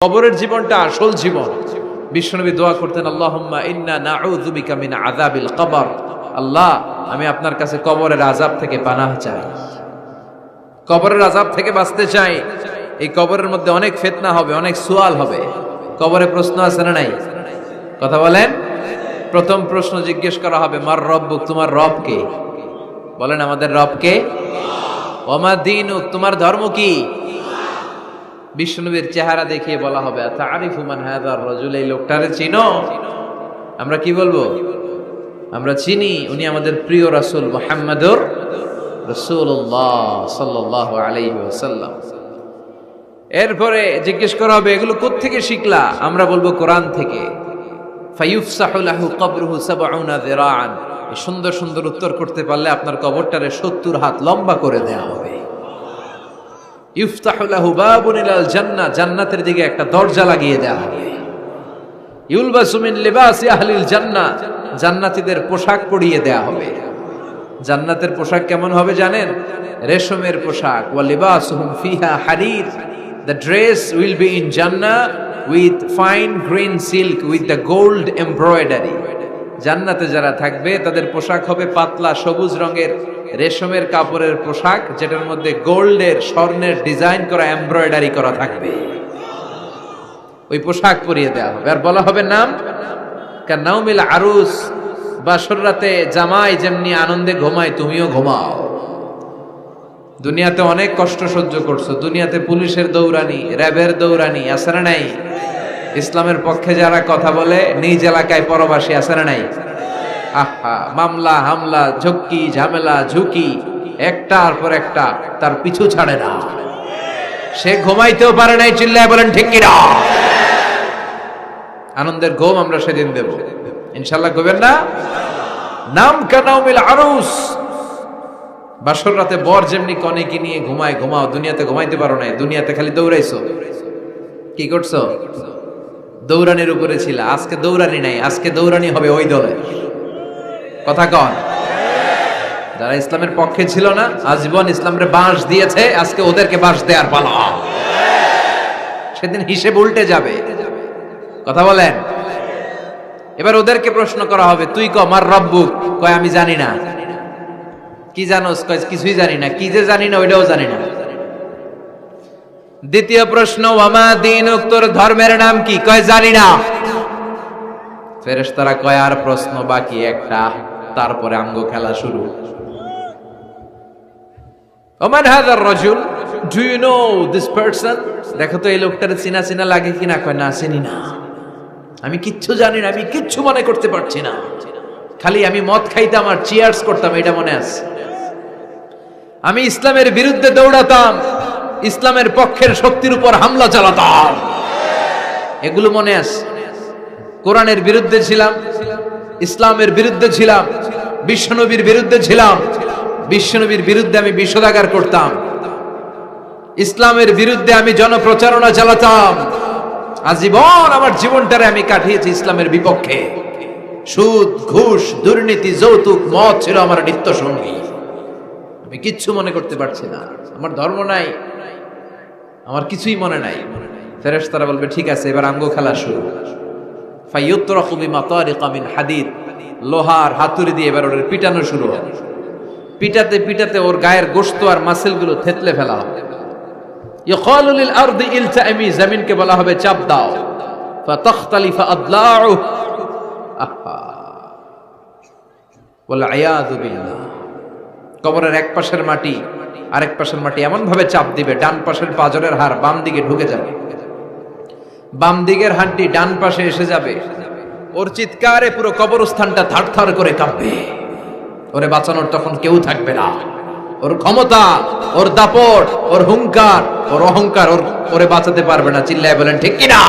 কবরের জীবনটা আসল জীবন। বিশ্বনবী দোয়া করতেন, আল্লাহুম্মা ইন্না নাউযু বিকা মিন আযাবিল কবর। আল্লাহ, আমি আপনার কাছে কবরের আযাব থেকে পানাহ চাই, কবরের আযাব থেকে বাঁচতে চাই। এই কবরের মধ্যে অনেক ফিতনা হবে, অনেক সুয়াল হবে। কবরে প্রশ্ন আছে না নাই? কথা বলেন। প্রথম প্রশ্ন জিজ্ঞেস করা হবে, মার রব্বুক, তোমার রব কে? বলেন, আমাদের রব কে? ওমা দীনুক, তোমার ধর্ম কি? বিশ্বনবীর চেহারা দেখিয়ে বলা হবে, তারিফু মান হাযার রাজুল, এই লোকটারে চিনো? আমরা কি বলবো? আমরা চিনি, উনি আমাদের প্রিয় রাসূল মুহাম্মদুর রাসূলুল্লাহ সাল্লাল্লাহু আলাইহি ওয়াসাল্লাম। এরপরে জিজ্ঞেস করা হবে, এগুলো কোত্থেকে শিখলা? আমরা বলবো কোরআন থেকে। ফায়ুফসাহু লাহু কবরুহু ৭০ যিরাআন। এই সুন্দর সুন্দর উত্তর করতে পারলে আপনার কবরটারে ৭০ হাত লম্বা করে দেয়া হবে। ইফতাহু লাহু বাবুন ইলাল জান্নাহ, জান্নাতের দিকে একটা দরজা লাগিয়ে দেয়া হবে। ইউলবাসু মিন লিবাসি আহলিল জান্নাহ, জান্নাতীদের পোশাক পরিয়ে দেয়া হবে। জান্নাতের পোশাক কেমন হবে জানেন? রেশমের পোশাক। ওয়া লিবাসুহুম ফিহা হারির, the dress will be in Jannah with fine green silk with the gold embroidery. জান্নাতে যারা থাকবে তাদের পোশাক হবে পাতলা সবুজ রঙের রেশমের কাপড়ের পোশাক, যেটার মধ্যে গোল্ডের, স্বর্ণের ডিজাইন করা, এমব্রয়ডারি করা থাকবে। ওই পোশাক পরিয়ে দেওয়া হবে। আর বলা হবে নাম কানাউমিল আরুস, বাসর রাতে জামাই যেমনি আনন্দে ঘুমায় তুমিও ঘুমাও। দুনিয়াতে অনেক কষ্ট সহ্য করছো, দুনিয়াতে পুলিশের দৌড়ানি, র্যাবের দৌড়ানি, আছে না নাই? ইসলামের পক্ষে যারা কথা বলে নিজ এলাকায় পরবাসী, আছে না নাই? আহা, মামলা হামলা, ঝক্কি ঝামেলা ঝুঁকি একটার পর একটা, তার পিছু ছাড়ে না। সে ঘুমাইতেও পারে নাই, চিল্লায় বলেন ঠিক কিনা? আনন্দের ঘুম আমরা সেদিন দেব ইনশাআল্লাহ। ঘুমেন না? নাম কানাউমিল আরুস, বাসর রাতে বর যেমনি কনেকে নিয়ে ঘুমায় ঘুমাও। দুনিয়াতে ঘুমাইতে পারো নাই, দুনিয়াতে খালি দৌড়াইছো। কি করছো? দৌড়ানির উপরে ছিল। আজকে দৌড়ানি নাই, আজকে দৌড়ানি হবে ওই দলে। কথা কন। যারা ইসলামের পক্ষে ছিল না, আজীবন ইসলামের বাঁশ দিয়েছে, আজকে ওদেরকে বাঁশ দেওয়ার পালা। সেদিন হিসেব উল্টে যাবে। কথা বলেন। এবার ওদেরকে প্রশ্ন করা হবে, তুই ক মার রব্বুক? কয় আমি জানি না। কি জানোস? কয় কিছুই জানি না। কি যে জানি না ওইটাও জানি না। দ্বিতীয় প্রশ্ন, ওয়ামা দীনুক, তোর ধর্মের নাম কি? কয় জানি না। ফেরেশতারা কয় আর প্রশ্ন বাকি একটা, তারপরে আমগো খেলা শুরু। ওমান হাযার রাজুল, do you know this person? দেখো তো এই লোকটার চিনা চিনা লাগে কিনা। কয় না, চিনি না, আমি কিচ্ছু জানি না, আমি কিচ্ছু মনে করতে পারছি না। খালি আমি মদ খাইতাম আর চিয়ার্স করতাম, এটা মনে আছে। আমি ইসলামের বিরুদ্ধে দৌড়াতাম, ইসলামের পক্ষের শক্তির উপর হামলা চালাতাম, এগুলো মনে আছে। কোরআনের বিরুদ্ধে ছিলাম, ইসলামের বিরুদ্ধে ছিলাম, বিশ্বনবীর বিরুদ্ধে ছিলাম। বিশ্বনবীর বিরুদ্ধে আমি বিষোদাগার করতাম, ইসলামের বিরুদ্ধে আমি জনপ্রচারণা চালাতাম। আজীবন আমার জীবনটারে আমি কাটিয়েছি ইসলামের বিপক্ষে। সুদ, ঘুষ, দুর্নীতি, যৌতুক, মদ ছিল আমার নিত্য সঙ্গী। আমি কিচ্ছু মনে করতে পারছি না, আমার ধর্ম নাই, আমার কিছুই মনে নাই। ফেরেশতারা বলবে ঠিক আছে, এবার আমগো খেলা শুরু। ফায়ুতরাকু বিমাতারিকা মিন হাদিদ, লোহার হাতুড়ি দিয়ে এবার ওর পিটানো শুরু হবে। পিটাতে পিটাতে ওর গায়ের গোশত আর মাসেলগুলো থেতলে ফেলা হবে। ইয়াকালু লিল আরদি ইলতাইমি, জমিনকে বলা হবে চাপ দাও। ফাতাখতালিফা আদলাউ, আহা ওয়াল আয়াযু বিল্লাহ। কবরের এক পাশের মাটি আরেক পাশের মাটি এমন ভাবে চাপ দিবে, ডান পাশের পাজরের হাড় বাম দিকে ঢুকে যাবে, বাম দিকের হাড্ডি ডান পাশে এসে যাবে। ওর চিৎকারে পুরো কবরস্থানটা থারথার করে কাঁপবে। ওরে বাঁচানোর তখন কেউ থাকবে না। ওর ক্ষমতা, ওর দাপট, ওর হুঙ্কার, ওর অহংকার ওরে বাঁচাতে পারবে না। চিল্লায় বলেন ঠিক কিনা?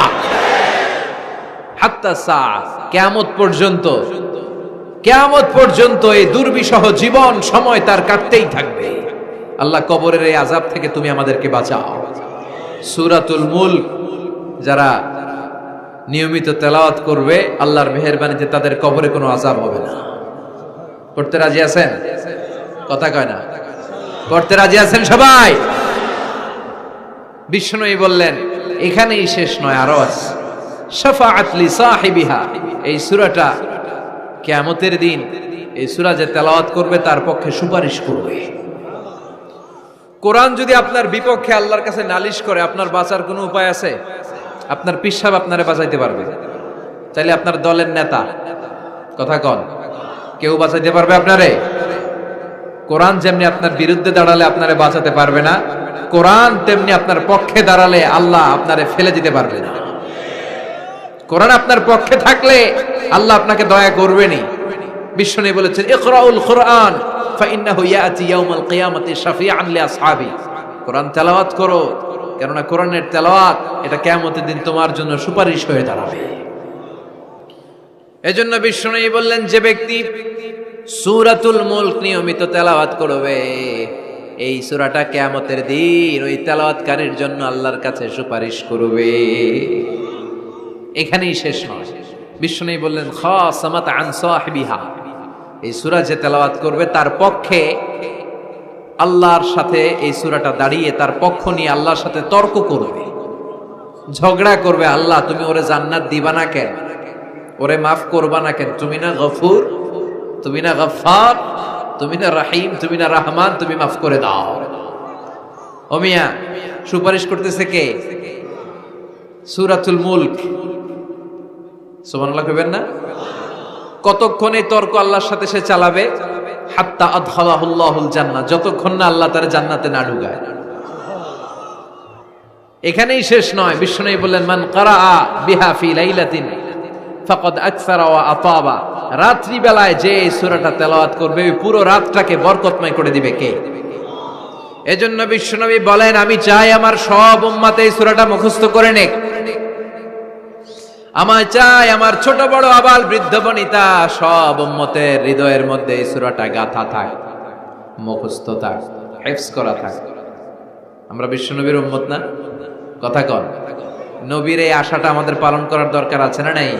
হাত্তা সা, কিয়ামত পর্যন্ত, কিয়ামত পর্যন্ত এই দুর্বিষহ জীবন সময় তার কাটতেই থাকবে। আল্লাহ, কবরের এই আযাব থেকে তুমি আমাদেরকে বাঁচাও। সূরাতুল মুলক যারা নিয়মিত তেলাওয়াত করবে, আল্লাহর মেহেরবানিতে তাদের কবরে কোনো আযাব হবে না। পড়তে রাজি আছেন? কথা কয় না। পড়তে রাজি আছেন সবাই? বিষ্ণু বললেন, এখানেই শেষ নয়, আরো আছে। শাফাআত লি সাহিবিহা, এই সূরাটা কিয়ামতের দিন এই সূরা যে তেলাওয়াত করবে তার পক্ষে সুপারিশ করবে। কোরআন যদি আপনার বিপক্ষে আল্লাহর কাছে নালিশ করে, আপনার বাঁচার কোনো উপায় আছে? আপনার পীর সাহেব আপনারে বাঁচাইতে পারবে? তাইলে আপনার দলের নেতা, কথা কন, কেউ বাঁচাইতে পারবে আপনারে? কোরআন যেমনি আপনার বিরুদ্ধে দাঁড়ালে আপনারে বাঁচাতে পারবে না, কোরআন তেমনি আপনার পক্ষে দাঁড়ালে আল্লাহ আপনারে ফেলে দিতে পারবে না। কোরআন আপনার পক্ষে থাকলে আল্লাহ আপনাকে দয়া করবেনই। বিশ্বনবী বলেছেন, ইকরাউল কুরআন ফাইন্নাহু ইয়াতি ইয়াউমাল কিয়ামাতি শাফিআন লিআসহাবি। কোরআন তেলাওয়াত করো, কেননা কোরআনের তেলাওয়াত এটা কিয়ামতের দিন তোমার জন্য সুপারিশ হয়ে দাঁড়াবে। এজন্য বিশ্বনবী বললেন, যে ব্যক্তি সূরাতুল মুলক নিয়মিত তেলাওয়াত করবে, এই সূরাটা কিয়ামতের দিন ওই তেলাওয়াতকারীর জন্য আল্লাহর কাছে সুপারিশ করবে। এখানেই শেষ নয়, বিশ্বনবী বললেন, খাসামাত আন সাহিবিহা, এই সূরা যে তেলাওয়াত করবে তার পক্ষে আল্লাহর সাথে এই সূরাটা দাঁড়িয়ে তার পক্ষ নিয়ে আল্লাহর সাথে তর্ক করবে, ঝগড়া করবে। আল্লাহ তুমি ওরে জান্নাত দিবা না কেন? ওরে মাফ করবা না কেন? তুমি না গফুর, তুমি না গফফার, তুমি না রাহিম, তুমি না রহমান, তুমি মাফ করে দাও। ও মিয়া, সুপারিশ করতেছে কে? সূরাতুল মুলক। সুবহানাল্লাহ কইবেন না? কতক্ষণ এই তর্ক আল্লাহর সাথে সে চালাবে? হাত্তা আদখালাহুল্লাহুল জান্নাহ, যতক্ষণ না আল্লাহ তার জান্নাতে না ঢুকায়। এখানেই শেষ নয়, বিশ্বনবী বললেন, মান কারাআ বিহা ফি লাইলাতিন ফাকাদ আকসারা ওয়া আতাবা, রাত্রি বেলায় যে এই সূরাটা তেলাওয়াত করবে ওই পুরো রাতটাকে বরকতময় করে দিবে কে? এজন্য বিশ্বনবী বলেন, আমি চাই আমার সব উম্মত এই সূরাটা মুখস্থ করে নেক। আমার চাই আমার ছোট বড় আবাল বৃদ্ধ বনিতা সব উম্মতের হৃদয়ের মধ্যে এই সূরাটা গাথা থাক, মুখস্থ থাক, হিফজ করা থাক। আমরা বিশ্বনবীর উম্মত না? কথা কন। নবীর এই আশাটা আমাদের পালন করার দরকার আছে না নাই?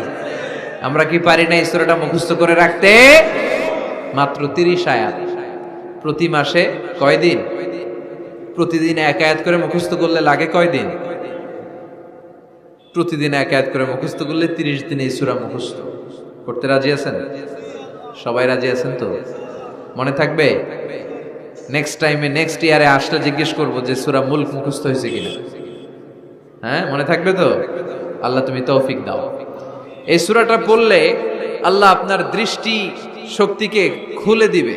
আমরা কি পারি না এই সূরাটা মুখস্থ করে রাখতে? মাত্র 30 আয়াত, প্রতি মাসে কয়দিন? প্রতিদিন এক আয়াত করে মুখস্থ করলে লাগে কয়দিন? প্রতিদিন এক আয়াত করে মুখস্থ করলে 30 দিনে এই সূরা মুখস্থ করতে রাজি আছেন? সবাই রাজি আছেন তো? মনে থাকবে? নেক্সট টাইমে নেক্সট ইয়ারে আসলে জিজ্ঞেস করবো যে সূরা মুলক মুখস্থ হয়েছে কিনা। হ্যাঁ, মনে থাকবে তো? আল্লাহ তুমি তৌফিক দাও। এই সূরাটা পড়লে আল্লাহ আপনার দৃষ্টি শক্তিকে খুলে দিবে।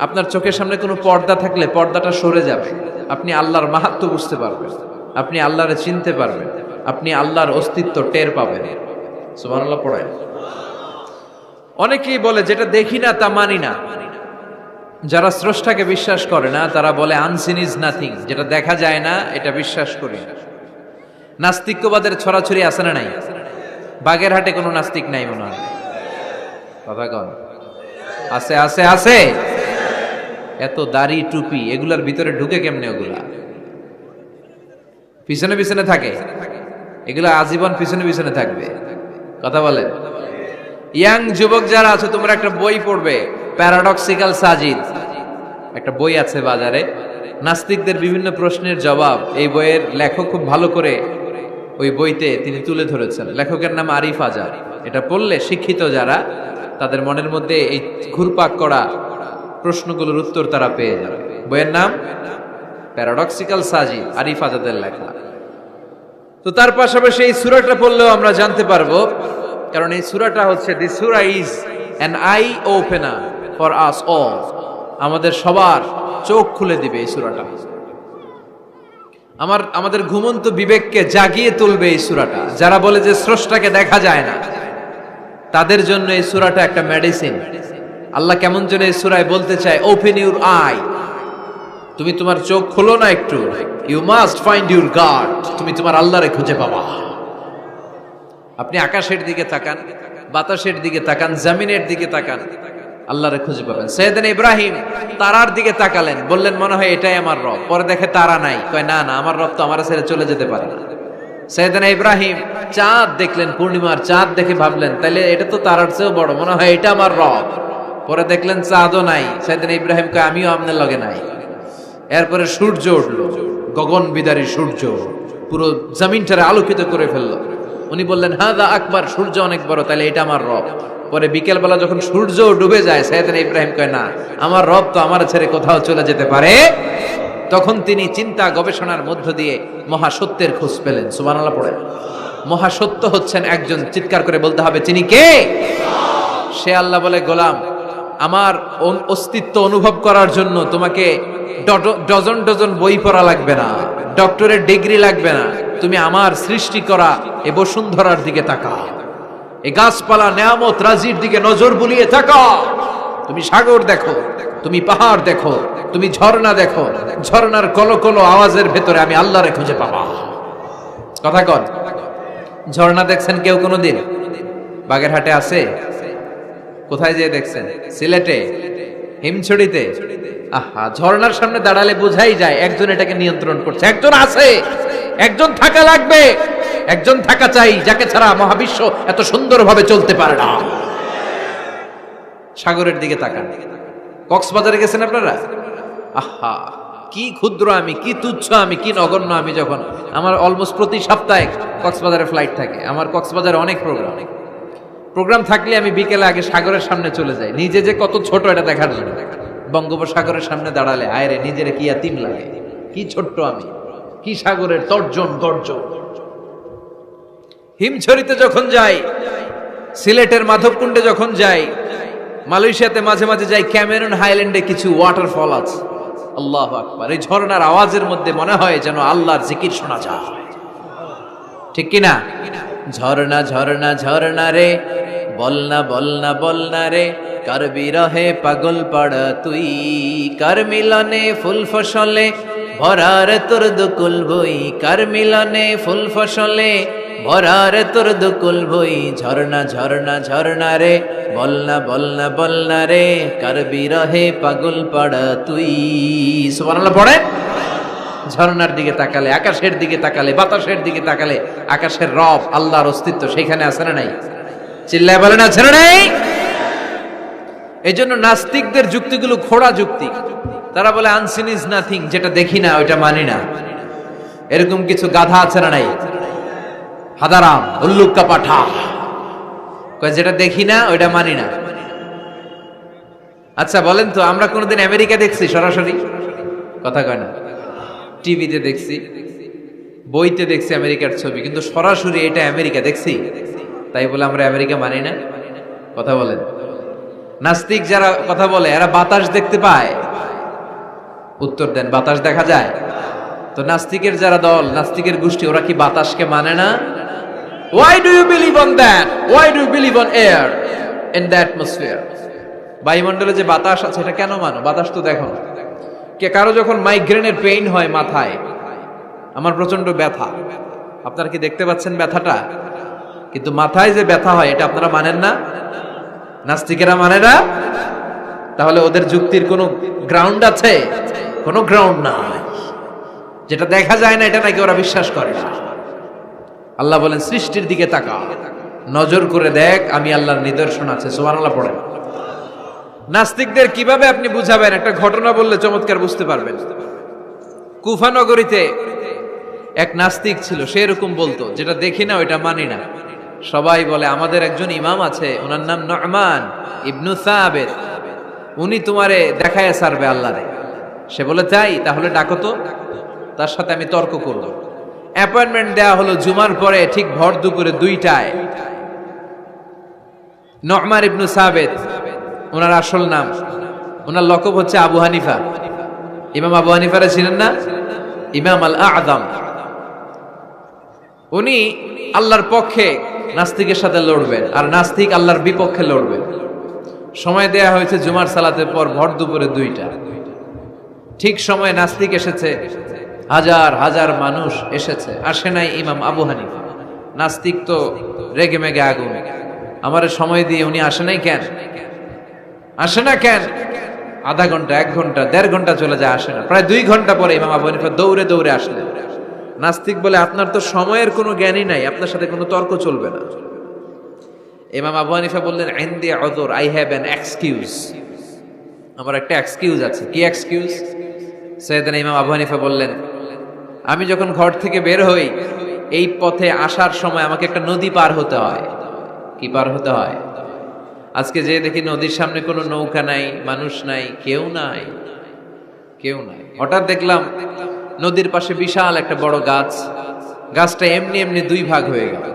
আপনার চোখের সামনে কোনো পর্দা থাকলে পর্দাটা সরে যাবে, আপনি আল্লাহর মাহাত্ম্য বুঝতে পারবেন, আপনি আল্লাহরে চিনতে পারবেন, আপনি আল্লাহর অস্তিত্ব টের পাবেন। সুবহানাল্লাহ পড়েন। অনেকেই বলে যেটা দেখি না তা মানি না। যারা স্রষ্টাকে বিশ্বাস করে না তারা বলে আনসিন ইজ নাথিং, যেটা দেখা যায় না এটা বিশ্বাস করি না। নাস্তিক্যবাদের ছড়াছড়ি আছে না নাই? বাগেরহাটে কোনো নাস্তিক নাই মনে হয়, কথা কন। আছে আছে আছে। এত দাড়ি টুপি এগুলার ভিতরে ঢুকে কেমনে? ওগুলা পিছনে পিছনে থাকে, এগুলা আজীবন পিছনে পিছনে থাকবে। কথা বলেন। ইয়াং যুবক যারা আছে তোমরা একটা বই পড়বে, প্যারাডক্সিক্যাল সাজিদ, একটা বই আছে বাজারে, নাস্তিকদের বিভিন্ন প্রশ্নের জবাব। এই বইয়ের লেখক খুব ভালো করে ওই বইতে তিনি তুলে ধরেছেন। লেখকের নাম আরিফ আজাদ। এটা পড়লে শিক্ষিত যারা তাদের মনের মধ্যে এই ঘুরপাক করা প্রশ্নগুলোর উত্তর তারা পেয়ে যাবে। বইয়ের নাম প্যারাডক্সিক্যাল সাজিদ, আরিফ আজাদের লেখা। তো তার পাশাপাশি এই সূরাটা পড়লেও আমরা জানতে পারবো, কারণ এই সূরাটা হচ্ছে দি সূরা is an eye opener for us all, আমাদের সবার চোখ খুলে দিবে এই সূরাটা। আমাদের ঘুমন্ত বিবেককে জাগিয়ে তুলবে এই সূরাটা। যারা বলে যে স্রষ্টাকে দেখা যায় না তাদের জন্য এই সূরাটা একটা মেডিসিন। আল্লাহ কেমন যেন এই সূরায় বলতে চায়, ওপেন ইউর আই, তুমি তোমার চোখ খোলো না একটু, you must find your god, তুমি তোমার আল্লাহরে খুঁজে পাবা। আপনি আকাশের দিকে তাকান, বাতাসের দিকে তাকান, জমিনের দিকে তাকান, আল্লাহরে খুঁজে পাবেন। সাইয়েদনা ইব্রাহিম তারার দিকে তাকালেন, বললেন মনে হয় এটাই আমার রব। পরে দেখে তারা নাই, কয় না না, আমার রব তো আমার ছেড়ে চলে যেতে পারে না। সাইয়েদনা ইব্রাহিম চাঁদ দেখলেন, পূর্ণিমার চাঁদ দেখে ভাবলেন তাইলে এটা তো তারার চেয়েও বড়, মনে হয় এটা আমার রব। পরে দেখলেন চাঁদও নাই। সাইয়েদনা ইব্রাহিম কয় আমিও আপনার লগে নাই। এরপরে সূর্য উঠলো, গগন বিদারী সূর্য, পুরো জমিনটারে আলোকিত করে ফেললো। উনি বললেন হাদা আকবার, সূর্য অনেক বড়, তাহলে এটা আমার রব। পরে বিকেলবেলা যখন সূর্য ডুবে যায়, সাইয়েদনা ইব্রাহিম কয় না, আমার রব তো আমার ছেড়ে কোথাও চলে যেতে পারে। তখন তিনি চিন্তা গবেষণার মধ্য দিয়ে মহাসত্যের খোঁজ পেলেন। সুবহানাল্লাহ পড়েন। মহাসত্য হচ্ছেন একজন, চিৎকার করে বলতে হবে তিনি কে? সে আল্লাহ বলে, গোলাম, আমার অস্তিত্ব অনুভব করার জন্য তোমাকে ডজন ডজন বই পড়া লাগবে না, ডক্টরের ডিগ্রি লাগবে না। তুমি আমার সৃষ্টি করা এ বসুন্ধরার দিকে তাকাও, এই গাছপালা নেয়ামত রাজির দিকে নজর বুলিয়ে তাকাও। তুমি সাগর দেখো, তুমি পাহাড় দেখো, তুমি ঝর্ণা দেখো, ঝর্ণার কলকল আওয়াজের ভেতরে আমি আল্লাহরে খুঁজে পাবা। কথা কন, ঝর্ণা দেখছেন কেউ কোনোদিন? বাগেরহাটে আছে? কোথায় যেয়ে দেখছেন? সিলেটে, হিমছড়িতে? আহা, ঝর্ণার সামনে দাঁড়ালে বোঝাই যায় একজন এটাকে নিয়ন্ত্রণ করছে, একজন আছে, একজন থাকা লাগবে, একজন থাকা চাই, যাকে ছাড়া মহাবিশ্ব এত সুন্দরভাবে চলতে পারে না। সাগরের দিকে তাকান। কক্সবাজারে গেছেন আপনারা? আহা, কি ক্ষুদ্র আমি, কি তুচ্ছ আমি, কি নগণ্য আমি। যখন আমার অলমোস্ট প্রতি সপ্তাহে কক্সবাজারে ফ্লাইট থাকে, আমার কক্সবাজারে অনেক প্রোগ্রাম থাকলে আমি বিকেলে আগে সাগরের সামনে চলে যাই, নিজে যে কত ছোট এটা দেখার জন্য। বঙ্গোপসাগরের সামনে দাঁড়ালে আয়রে নিজের কি ইয়াতিম লাগে, কি ছোট্ট আমি, কি সাগরের তর্জন গর্জন। হিমছড়িতে যখন যাই, সিলেটের মাধবকুণ্ডে যখন যাই, মালয়েশিয়াতে মাঝে মাঝে যাই, ক্যামেরন হাইল্যান্ডে কিছু ওয়াটারফল আছে। আল্লাহু আকবার, এই ঝর্ণার আওয়াজের মধ্যে মনে হয় যেন আল্লাহর জিকির শোনা যায়, ঠিক কিনা? ঝর্ণা ঝর্ণা ঝর্ণা রে, বলনা বলনা বলনা রে, কার বিরহে পাগল পাড়া তুই, কার মিলনে ফুল ফসলে ভরার তোর দুকুল বই, কার মিলনে ফুল ফসলে ভরার তোর দুকুল বই। ঝর্ণা ঝর্ণা ঝর্ণা রে, বলনা বলনা বলনা রে, কার বিরহে পাগল পাড়া তুই। সুবহানাল্লাহ পড়ে। ঝর্ণার দিকে তাকালে, আকাশের দিকে তাকালে, বাতাসের দিকে তাকালে আকাশের রব আল্লাহর অস্তিত্ব সেখানে আছে না নাই? চিল্লায় বলেন আছে না নাই? এই জন্য নাস্তিকদের যুক্তিগুলো খোড়া যুক্তি। তারা বলে আনসিন ইজ নাথিং, যেটা দেখি না ওইটা মানি না। এরকম কিছু গাধা আছে না নাই? হাদারাম, উল্লুক্কা পাঠা, কয় যেটা দেখি না ওইটা মানি না। আচ্ছা বলেন তো, আমরা কোনোদিন আমেরিকা দেখছি সরাসরি? কথা কয় না। টিভিতে দেখছি, বইতে দেখছি আমেরিকার ছবি, কিন্তু সরাসরি এটা আমেরিকা দেখছি? তাই বলে আমরা আমেরিকা মানি না? কথা বলেন। নাস্তিক যারা কথা বলে এরা বাতাস দেখতে পায়? উত্তর দেন, বাতাস দেখা যায়? তো নাস্তিকের যারা দল, নাস্তিকের গোষ্ঠী, ওরা কি বাতাসকে মানে না? Why do you believe on that? Why do you believe on air in the atmosphere? বায়ুমণ্ডলে যে বাতাস আছে এটা কেন মানো? বাতাস তো দেখো না। কে কারো যখন মাইগ্রেনের পেইন হয় মাথায়, আমার প্রচন্ড ব্যথা, আপনারা কি দেখতে পাচ্ছেন ব্যথাটা? কিন্তু মাথায় যে ব্যথা হয় এটা আপনারা মানেন না, নাস্তিকেরা মানে না। তাহলে ওদের যুক্তির কোনো গ্রাউন্ড আছে? কোনো গ্রাউন্ড নাই। যেটা দেখা যায় না এটা নাকি ওরা বিশ্বাস করে না। আল্লাহ বলেন সৃষ্টির দিকে তাকা, নজর করে দেখ, আমি আল্লাহর নিদর্শন আছে। সুবহানাল্লাহ পড়েন। নাস্তিকদের কিভাবে আপনি বুঝাবেন? একটা ঘটনা বললে চমৎকার বুঝতে পারবেন। কুফা নগরীতে এক নাস্তিক ছিল, সে এরকম বলতো, যেটা দেখি না ওইটা মানি না। সবাই বলে আমাদের একজন ইমাম আছে, ওনার নাম নু'মান ইবনু সাবিত, উনি তোমারে দেখায় ছাড়বে আল্লাহরে। সে বলে তাই, তাহলে ডাকো তো, তার সাথে আমি তর্ক করব। অ্যাপয়েন্টমেন্ট দেওয়া হলো জুমার পরে ঠিক ভর দুপুরে 2টায়। নু'মান ইবনু সাবিত ওনার আসল নাম, ওনার লকব হচ্ছে আবু হানিফা। ইমাম আবু হানিফারে ছিলেন না? ইমাম আল আযম। উনি আল্লাহর পক্ষে নাস্তিকের সাথে লড়বেন, আর নাস্তিক আল্লাহর বিপক্ষে লড়বেন। সময় দেয়া হয়েছে জুমার সালাতের পর ভর দুপুরে 2টা। ঠিক সময় নাস্তিক এসেছে, হাজার হাজার মানুষ এসেছে, আসে নাই ইমাম আবু হানিফা। নাস্তিক তো রেগে মেগে আগুন, আমার সময় দিয়ে উনি আসে নাই কেন? আসে না কেন? আধা ঘন্টা, 1 ঘন্টা, 1.5 ঘন্টা চলে যায়, আসে না। প্রায় 2 ঘন্টা পরে ইমাম আবু হানিফা দৌড়ে দৌড়ে আসলেন। নাস্তিক বলে আপনার তো সময়ের কোনো জ্ঞানই নাই, আপনার সাথে কোনো তর্ক চলবে না। ইমাম আবু হানিফা বললেন ইনদি উযর, আই হ্যাভ অ্যান এক্সকিউজ, আমার একটা এক্সকিউজ আছে। কি এক্সকিউজ? সাইয়েদনা ইমাম আবু হানিফা বললেন আমি যখন ঘর থেকে বের হই, এই পথে আসার সময় আমাকে একটা নদী পার হতে হয়। কি পার হতে হয়? আজকে যে দেখি নদীর সামনে কোনো নৌকা নাই, মানুষ নাই, কেউ নাই, কেউ নাই। হঠাৎ দেখলাম নদীর পাশে বিশাল একটা বড় গাছ। গাছটা এমনি এমনি দুই ভাগ হয়ে গেল।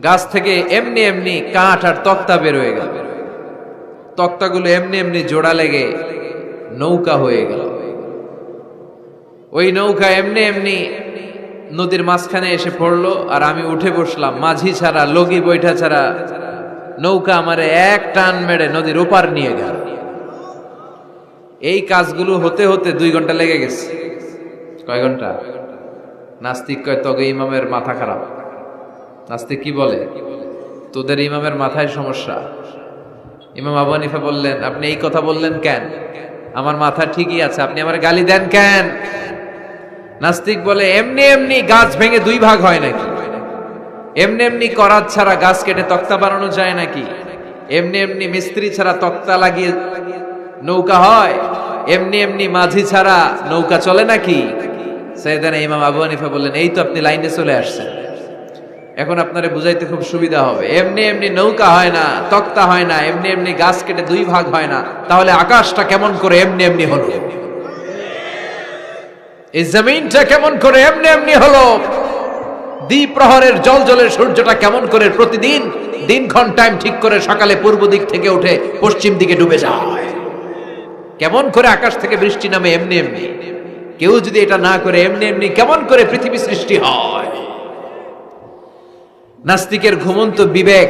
গাছ থেকে এমনি এমনি কাঠ আর তক্তা বের হয়ে গেল। তক্তাগুলো এমনি এমনি জোড়া লেগে নৌকা হয়ে গেল। ওই নৌকা এমনি এমনি নদীর মাঝখানে এসে পড়লো, আর আমি উঠে বসলাম। মাঝি ছাড়া, লগি বৈঠা ছাড়া নৌকা আমারে এক টান মেরে নদীর ওপার নিয়ে গেল। এই কাজগুলো হতে হতে 2 ঘন্টা লেগে গেছে। কয় ঘন্টা? নাস্তিক কয় তবে ইমামের মাথা খারাপ। নাস্তিক কি বলে? তোদের ইমামের মাথায় সমস্যা। ইমাম আবু হানিফা বললেন, আপনি এই কথা বললেন কেন? আমার মাথা ঠিকই আছে, আপনি আমার গালি দেন কেন? নাস্তিক বলে, এমনি এমনি গাছ ভেঙে 2 ভাগ হয় নাকি? এমনি এমনি করাত ছাড়া গাছ কেটে তক্তা বানানো যায় নাকি? এমনি এমনি মিস্ত্রি ছাড়া তক্তা লাগিয়ে নৌকা হয়? এমনি এমনি মাঝি ছাড়া নৌকা চলে নাকি? সাইয়েদানা ইমাম আবু হানিফা বললেন, এই তো আপনি লাইনে চলে আসছেন, এখন আপনারে বুঝাইতে খুব সুবিধা হবে। এমনি এমনি নৌকা হয় না, তক্তা হয় না, এমনি এমনি গাছ কেটে 2 ভাগ হয় না, তাহলে আকাশটা কেমন করে এমনি এমনি হলো? এই জমিনটা কেমন করে এমনি এমনি হলো? দ্বিপ্রহরের জলজলের সূর্যটা কেমন করে প্রতিদিন দিনক্ষণ টাইম ঠিক করে সকালে পূর্ব দিক থেকে উঠে পশ্চিম দিকে ডুবে যায়? কেমন করে আকাশ থেকে বৃষ্টি নামে এমনি এমনি? কেউ যদি এটা না করে এমনি এমনি কেমন করে পৃথিবী সৃষ্টি হয়? নাস্তিকের ঘুমন্ত বিবেক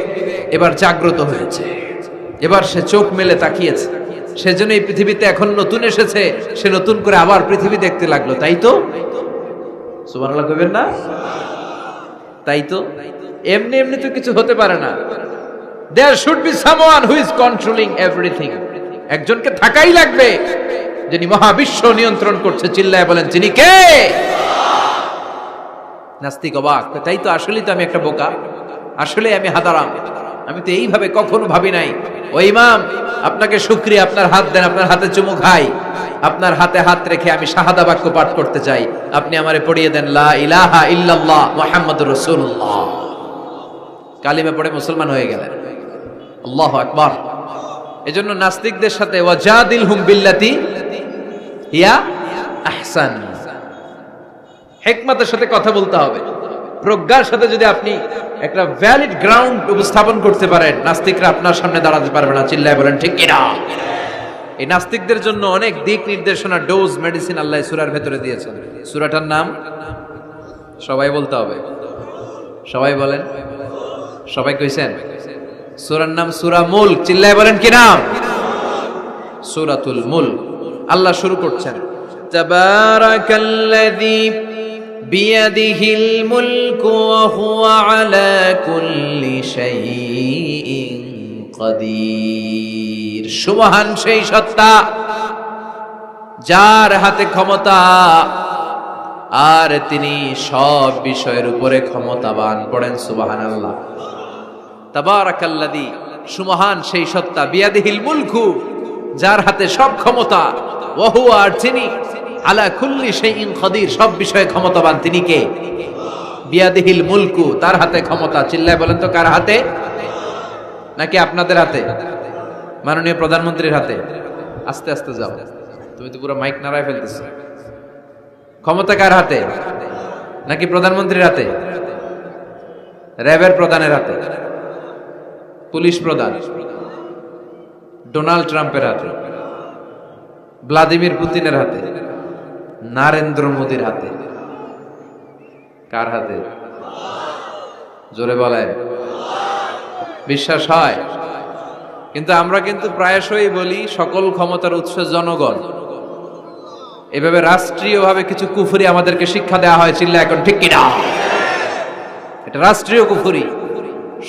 এবার জাগ্রত হয়েছে। এবার সে চোখ মেলে তাকিয়েছে। সেজন্য এই পৃথিবীতে এখন নতুন এসেছে, সে নতুন করে আবার পৃথিবী দেখতে লাগলো। তাই তো? সুবহানাল্লাহ কইবেন না? তাই তো? এমনি এমনি তো কিছু হতে পারে না। There should be someone who is controlling everything. একজনকে থাকাই লাগবে যিনি মহাবিশ্ব নিয়ন্ত্রণ করছে। চিল্লায় বলেন, যিনি কে? নাস্তিক অবাক, তাই তো, আসলেই তো আমি একটা বোকা, আসলে আমি হাদারাম, আমি তো এইভাবে কখনো ভাবি নাই। ও ইমাম, আপনাকে শুকরিয়া, আপনার হাত দেন, আপনার হাতে চুমু খাই, আপনার হাতে হাত রেখে আমি শাহাদা বাক্য পাঠ করতে চাই, আপনি আমারে পড়িয়ে দেন লা ইলাহা ইল্লাল্লাহ মুহাম্মাদুর রাসূলুল্লাহ। কালিমা পড়ে মুসলমান হয়ে গেলেন। আল্লাহু আকবার। এজন্য নাস্তিকদের সাথে ওয়াজাদিলহুম বিল্লাতি হিয়া আহসান, হিকমতের সাথে কথা বলতে হবে। প্রজ্ঞার সাথে যদি আপনি একটা ভ্যালিড গ্রাউন্ড উপস্থাপন করতে পারেন, নাস্তিকরা আপনার সামনে দাঁড়াতে পারবে না। চিল্লায় বলেন ঠিক কিনা? এই নাস্তিকদের জন্য অনেক দিক নির্দেশনা, ডোজ, মেডিসিন আল্লাহ সূরার ভেতরে দিয়েছেন। সূরাটার নাম সবাই বলতে হবে। সবাই বলেন। সবাই কইছেন? সূরার নাম সূরা মুলক। চিল্লায় বলেন কি নাম? সূরাতুল মুলক। আল্লাহ শুরু করছেন, তাবারাকাল্লাযী বিয়াদিহিল মুলকু ওয়া হুয়া আলা কুল্লি শাইইন কাদির। সুবহান সেই সত্তা যার হাতে ক্ষমতা, আর তিনি সব বিষয়ের উপরে ক্ষমতাবান। পড়েন সুবহানাল্লাহ। তাবারাকাল্লাযী, সুবহান সেই সত্তা, বিয়াদিহিল মুলকু, যার হাতে সব ক্ষমতা, ওয়া হুয়া, আর তিনি আলা কুল্লি শাইইন কাদির, সব বিষয়ে ক্ষমতাবান। তিনি কে? বিয়াদিহিল মুলকু, তার হাতে ক্ষমতা। চিল্লায় বলেন তো কার হাতে? নাকি আপনাদের হাতে? মাননীয় প্রধানমন্ত্রীর হাতে? আস্তে আস্তে যাও, তুমি তো পুরো মাইক নাড়ায় ফেলতেছো। ক্ষমতা কার হাতে? নাকি প্রধানমন্ত্রীর হাতে? র্যাবের প্রধানের হাতে? পুলিশ প্রধান ডোনাল্ড ট্রাম্পের হাতে? ভ্লাদিমির পুতিনের হাতে? নরেন্দ্র মোদীর হাতে? কার হাতে? জোরে বলেন। বিশ্বাস হয়? কিন্তু আমরা কিন্তু প্রায়শই বলি সকল ক্ষমতার উৎস জনগণ। এভাবে রাষ্ট্রীয়ভাবে কিছু কুফরি আমাদেরকে শিক্ষা দেওয়া হয়। চিল্লা এখন ঠিক কিনা? এটা রাষ্ট্রীয় কুফরি।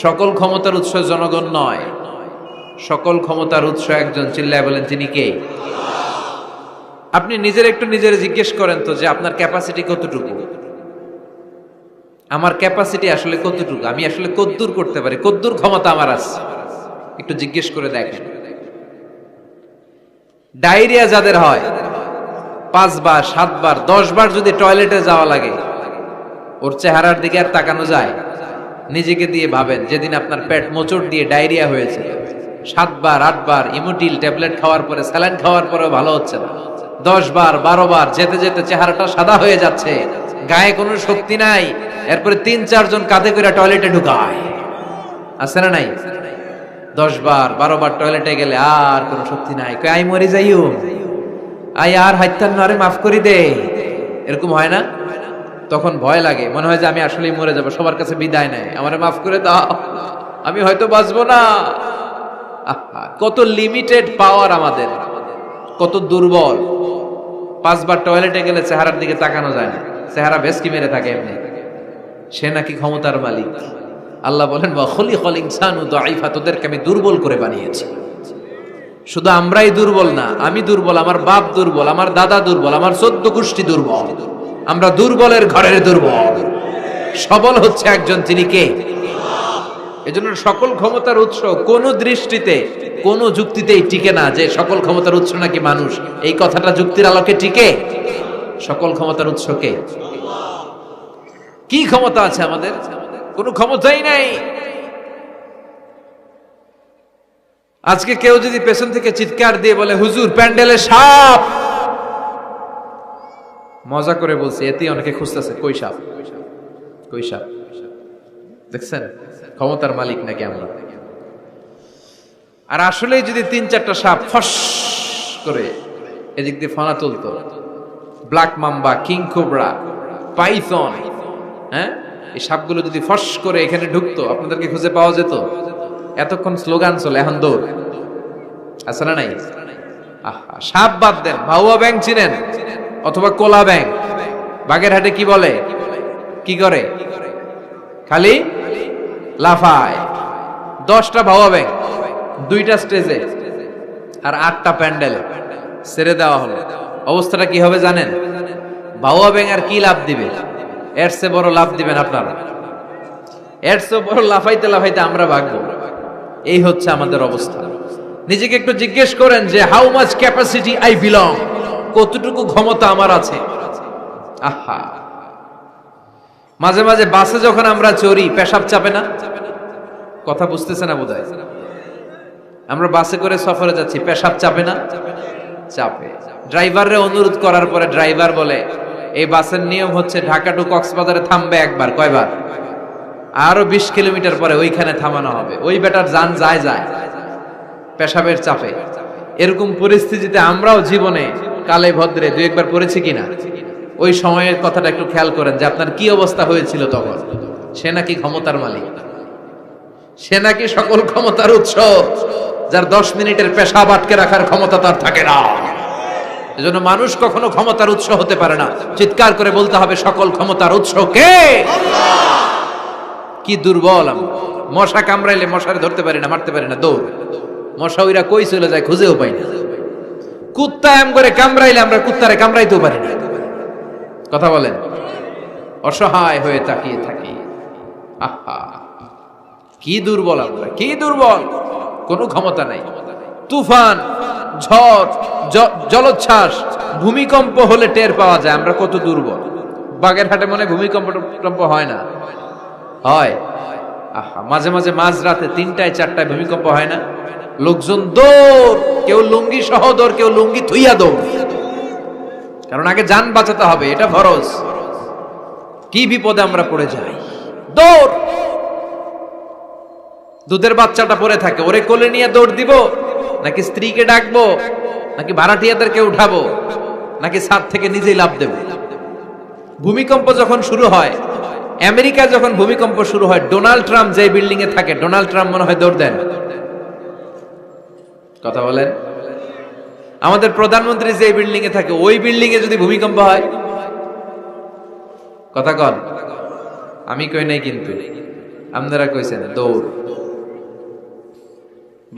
সকল ক্ষমতার উৎস জনগণ নয়, সকল ক্ষমতার উৎস একজন। চিল্লায় বলেন তিনি কে? আপনি নিজের একটু নিজের জিজ্ঞেস করেন তো যে আপনার ক্যাপাসিটি কতটুকু? আমার ক্যাপাসিটি আসলে কতটুকু? আমি আসলে কদ্দূর করতে পারি, কদ্দূর ক্ষমতা আমার আছে? একটু জিজ্ঞেস করে দেখেন। ডায়রিয়া যাদের হয়, 5 বার 7 বার 10 বার যদি টয়লেটে যাওয়া লাগে, ওর চেহারার দিকে আর তাকানো যায়? নিজেকে দিয়ে ভাবেন, যেদিন আপনার পেট মোচড় দিয়ে ডায়রিয়া হয়েছে, 7 বার 8 বার ইমোটিল ট্যাবলেট খাওয়ার পরে, স্যালাইন খাওয়ার পরেও ভালো হচ্ছে না, 10 বার 12 বার যেতে যেতে চেহারাটা সাদা হয়ে যাচ্ছে, গায়ে কোনো শক্তি নাই, এরপরে 3-4 জন কাঁধে করে টয়লেটে ঢুকায়, আছে না নাই? 10 বার 12 বার টয়লেটে গেলে আর কোনো শক্তি নাই, কই আই মরে যাইও, আই আর হাইতান না রে, মাফ করে দে, এরকম হয় না? তখন ভয় লাগে, মনে হয় যে আমি আসলেই মরে যাব, সবার কাছে বিদায় নেয়, আমারে মাফ করে দাও, আমি হয়তো বাঁচবো না। কত লিমিটেড পাওয়ার আমাদের, কত দুর্বল। 5 বার টয়লেটে গেলে চেহারার দিকে তাকানো যায় না, চেহারা ভেস্কি মেরে থাকে এমনি। সে নাকি ক্ষমতার মালিক। আল্লাহ বলেন ওয়া খুলিকাল ইনসানু দাঈফা, তোদেরকে আমি দুর্বল করে বানিয়েছি। শুধু আমরাই দুর্বল না, আমি দুর্বল, আমার বাপ দুর্বল, আমার দাদা দুর্বল, আমার 14 গোষ্ঠী দুর্বল। আমরা দুর্বলের ঘরের দুর্বল। সবল হচ্ছে একজন, তিনি কে? এজন্য সকল ক্ষমতার উৎস কোন দৃষ্টিতে, কোন যুক্তিতেই টিকে না যে সকল ক্ষমতার উৎস নাকি মানুষ। এই কথাটা যুক্তির আলোকে টিকে? সকল ক্ষমতার উৎস কে? কি ক্ষমতা আছে আমাদের? কোনো ক্ষমতাই নাই। আজকে কেউ যদি পেছন থেকে চিৎকার দিয়ে বলে হুজুর প্যান্ডেলে সাপ, মজা করে বলছি, এতে অনেকে খুঁজতেছে কই সাপ, কই সাপ। দেখছেন ক্ষমতার মালিক নাকি আমরা? আর আসলে যদি 3-4টা সাপ ফস করে এদিক দিয়ে ফানা তুলতো, black mamba, king cobra, python, হ্যাঁ, এই সাপগুলো যদি ফস করে এখানে ঢুকতো, আপনাদেরকে খুঁজে পাওয়া যেত? এতক্ষণ স্লোগান চলে, এখন দৌড়। আছে না নাই? সাপ বাদ দেন, ভাউয়া ব্যাং চিনেন? অথবা কোলা ব্যাং? বাগেরহাটে কি বলে, কি করে? খালি লাফায়। 10টা ভাউয়া ব্যাং, 2টা স্টেজে আর 8টা প্যান্ডেলে ছেড়ে দেওয়া হলো, অবস্থাটা কি হবে জানেন? ভাউয়া ব্যাং আর কি লাভ দিবে? এর চেয়ে বড় লাভ দিবেন আপনারা, এর চেয়ে বড় লাফাইতে লাফাইতে আমরা ভাগবো। এই হচ্ছে আমাদের অবস্থা। নিজেকে একটু জিজ্ঞেস করেন যে how much capacity I belong, কতটুকু ক্ষমতা আমার আছে। আহা, মাঝে মাঝে বাসে যখন আমরা চড়ি, পেশাব চাপে না? কথা বুঝতেছে না বোধহয়। আমরা বাসে করে সফরে যাচ্ছি, পেশাব চাপে না? চাপে। ড্রাইভাররে অনুরোধ করার পরে ড্রাইভার বলে এই বাসের নিয়ম হচ্ছে ঢাকা টু কক্সবাজারে থামবে একবার। কয়বার? আরো 20 কিলোমিটার পরে ওইখানে থামানো হবে। ওই বেটার যান যায় যায় পেশাবের চাপে। এরকম পরিস্থিতিতে আমরাও জীবনে কালে ভদ্রে 2-1 বার পড়েছি কিনা? ওই সময়ের কথাটা একটু খেয়াল করেন যে আপনার কি অবস্থা হয়েছিল তখন। সে নাকি ক্ষমতার মালিক, সে নাকি সকল ক্ষমতার উৎস, যার 10 মিনিটের পেশাব আটকে রাখার ক্ষমতা তার থাকে না। এজন্য মানুষ কখনো ক্ষমতার উৎস হতে পারে না। চিৎকার করে বলতে হবে সকল ক্ষমতার উৎস কে? কি দুর্বল আমরা। মশা কামড়াইলে মশারে ধরতে পারি না, মারতে পারি না, দৌড়। মশা ওইরা কই চলে যায় খুঁজেও পাই না। কুত্তা এম করে কামড়াইলে আমরা কুত্তারে কামড়াইতেও পারি না। কথা বলেন, অসহায় হয়ে তাকিয়ে থাকি। আহা, কি দুর্বল আমরা, কি দুর্বল। কোনো ক্ষমতা নাই। তুফান, ঝড়, জলোচ্ছ্বাস, ভূমিকম্প হলে টের পাওয়া যায় আমরা কত দুর্বল। বাগেরহাটে মনে ভূমিকম্প হয় না? হয়। আহা, মাঝে মাঝে মাঝরাতে 3টায় 4টায় ভূমিকম্প হয় না? লোকজন দৌড়, কেউ লুঙ্গি সহ দৌড়, কেউ লুঙ্গি থুইয়া দৌড়, কারণ আগে জান বাঁচাতে হবে, এটা ফরজ। কি বিপদে আমরা পড়ে যাই। দৌড়। দুধের বাচ্চাটা পড়ে থাকে, ওরে কোলে নিয়ে দৌড় দিব, নাকি স্ত্রীকে ডাকবো, নাকি ভাড়াটিয়াদেরকে উঠাবো, নাকি ছাদ থেকে নিজেই লাফ দেব? ভূমিকম্প যখন শুরু হয়, আমেরিকায় যখন ভূমিকম্প শুরু হয়, ডোনাল্ড ট্রাম্প যে বিল্ডিং এ থাকে, ডোনাল্ড ট্রাম্প মনে হয় দৌড় দেন। কথা বলেন। আমাদের প্রধানমন্ত্রী যে বিল্ডিং এ থাকে, ওই বিল্ডিং এ যদি ভূমিকম্প হয়, কথা কন। আমি কই নাই কিন্তু, আপনারা কইছেন দৌড়।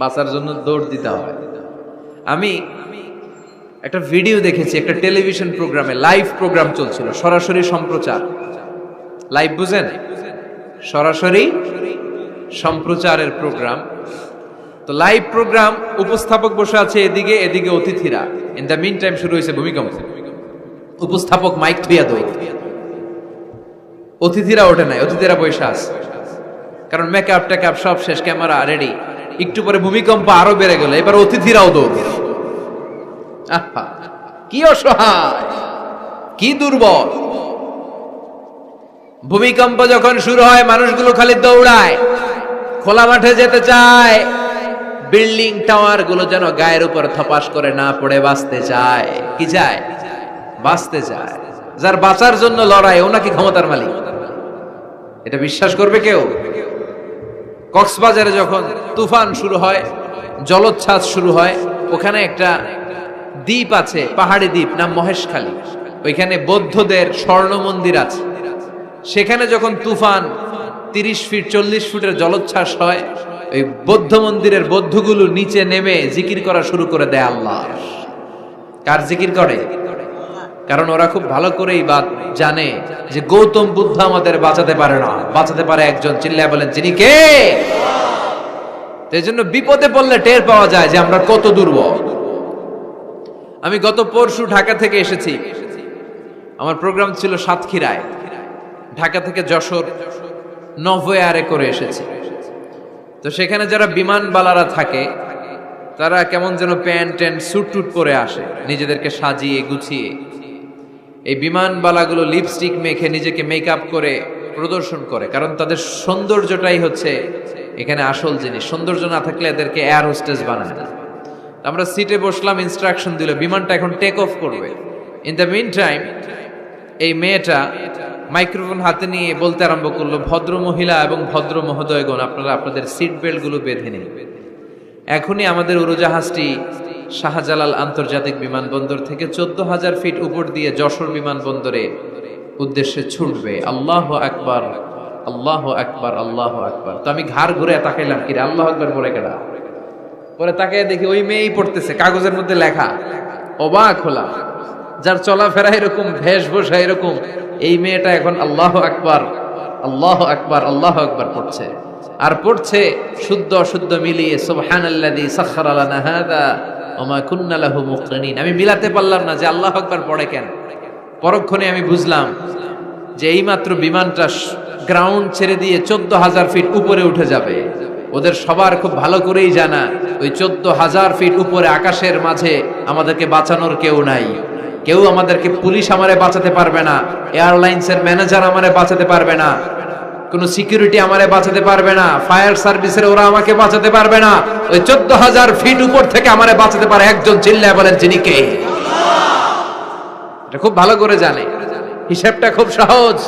বাঁচার জন্য দৌড় দিতে হয়। আমি একটা ভিডিও দেখেছি, একটা টেলিভিশন প্রোগ্রামে, লাইভ প্রোগ্রাম চলছিল, সরাসরি সম্প্রচার। লাইভ বুঝেন? সরাসরি সম্প্রচারের প্রোগ্রাম। তো লাইভ প্রোগ্রাম, উপস্থাপক বসে আছে এদিকে, এদিকে অতিথিরা। ইন দ্য মিন টাইম শুরু হয়েছে ভূমিকম্প। উপস্থাপক মাইক থুইয়া দই, অতিথিরা ওঠে নাই, অতিথিরা বৈশা আছে, কারণ মেকআপ টেকআপ সব শেষ, ক্যামেরা রেডি। একটু পরে ভূমিকম্প আরো বেড়ে গেল, এবার অতিথিরাও দৌড়। আহা, কি অসহায়, কি দুর্বল। ভূমিকম্প যখন শুরু হয় মানুষগুলো খালি দৌড়ায়, খোলা মাঠে যেতে চায়, বিল্ডিং টাওয়ার গুলো যেন গায়ের উপর থপাস করে না পড়ে বাঁচতে চায়। কি চায়? বাঁচতে চায়। যার বাঁচার জন্য লড়াই, ও নাকি ক্ষমতার মালিক। এটা বিশ্বাস করবে কেউ? কক্সবাজারে যখন তুফান শুরু হয়, জলোচ্ছ্বাস শুরু হয়, ওখানে একটা দ্বীপ আছে, পাহাড়ি দ্বীপ, নাম মহেশখালী। ওইখানে বৌদ্ধদের স্বর্ণ মন্দির আছে। সেখানে যখন তুফান 30 ফিট 40 ফুটের জলোচ্ছ্বাস হয়, ওই বৌদ্ধ মন্দিরের বৌদ্ধগুলো নিচে নেমে জিকির করা শুরু করে দেয় আল্লাহ। কার জিকির করে? কারণ ওরা খুব ভালো করেই জানে যে গৌতম বুদ্ধ আমাদের বাঁচাতে পারে না, বাঁচাতে পারে একজন। চিল্লায় বলেন, যিনি কে? এই জন্য বিপদে পড়লে টের পাওয়া যায় যে আমরা কত দুর্বল। আমি গত পরশু ঢাকা থেকে এসেছি, আমার প্রোগ্রাম ছিল সাতক্ষীরায়। ঢাকা থেকে যশোর নভোয়ারে করে এসেছি। তো সেখানে যারা বিমানবালারা থাকে, তারা কেমন যেন প্যান্ট ট্যান্ট স্যুট টুট পরে আসে, নিজেদেরকে সাজিয়ে গুছিয়ে। এই বিমানবালাগুলো লিপস্টিক মেখে নিজেকে মেকআপ করে প্রদর্শন করে, কারণ তাদের সৌন্দর্যটাই হচ্ছে এখানে আসল জিনিস। সৌন্দর্য না থাকলে এদেরকে এয়ার হোস্টেস বানায় না। আমরা সিটে বসলাম, ইনস্ট্রাকশন দিল বিমানটা এখন টেক অফ করবে। ইন দ্য মিন টাইম এই মেয়েটা মাইক্রোফোন হাতে নিয়ে বলতে আরম্ভ করলো, ভদ্র মহিলা এবং ভদ্র মহোদয়গণ, আপনারা আপনাদের সিট বেল্ট গুলো বেঁধে নিন। এখনই আমাদের উড়োজাহাজটি শাহজালাল আন্তর্জাতিক বিমানবন্দর থেকে 14,000 ফিট উপর দিয়ে যশোর বিমানবন্দরে উদ্দেশ্যে ছুটবে। আল্লাহু আকবার, আল্লাহু আকবার, আল্লাহু আকবার। তো আমি ঘাড় ঘুরে তাকাইলাম, কিরে আল্লাহু আকবার বলে কেডা? পরে তাকাই দেখি ওই মেয়েই পড়তেছে, কাগজের মধ্যে লেখা। অবাক হলাম, যার চলাফেরা এরকম, বেশভূষা এরকম, এই মেয়েটা এখন আল্লাহু আকবার, আল্লাহু আকবার, আল্লাহু আকবার পড়ছে। আর পড়ছে শুদ্ধ অশুদ্ধ মিলিয়ে, সুবহানাল্লাযী সাখখারা লানা হাযা ওয়া মা কুন্না লাহু মুকরিনিন। আমি মিলাতে পারলাম না যে আল্লাহু আকবার পড়ে কেন। পরক্ষণে আমি বুঝলাম যে এইমাত্র বিমানটা গ্রাউন্ড ছেড়ে দিয়ে 14,000 ফিট উপরে উঠে যাবে। ওদের সবার খুব ভালো করেই জানা, ওই 14,000 ফিট উপরে আকাশের মাঝে আমাদেরকে বাঁচানোর কেউ নাই। কেউ আমাদেরকে, পুলিশ আমারে বাঁচাতে পারবে না, এয়ারলাইন্সের ম্যানেজার আমারে বাঁচাতে পারবে না, কোন সিকিউরিটি আমারে বাঁচাতে পারবে না, ফায়ার সার্ভিসের ওরা আমাকে বাঁচাতে পারবে না। ওই 14,000 ফিট উপর থেকে আমারে বাঁচাতে পারে একজন। চিল্লায় বলেন, যিনি কে? এটা খুব ভালো করে জানে, হিসাবটা খুব সহজ।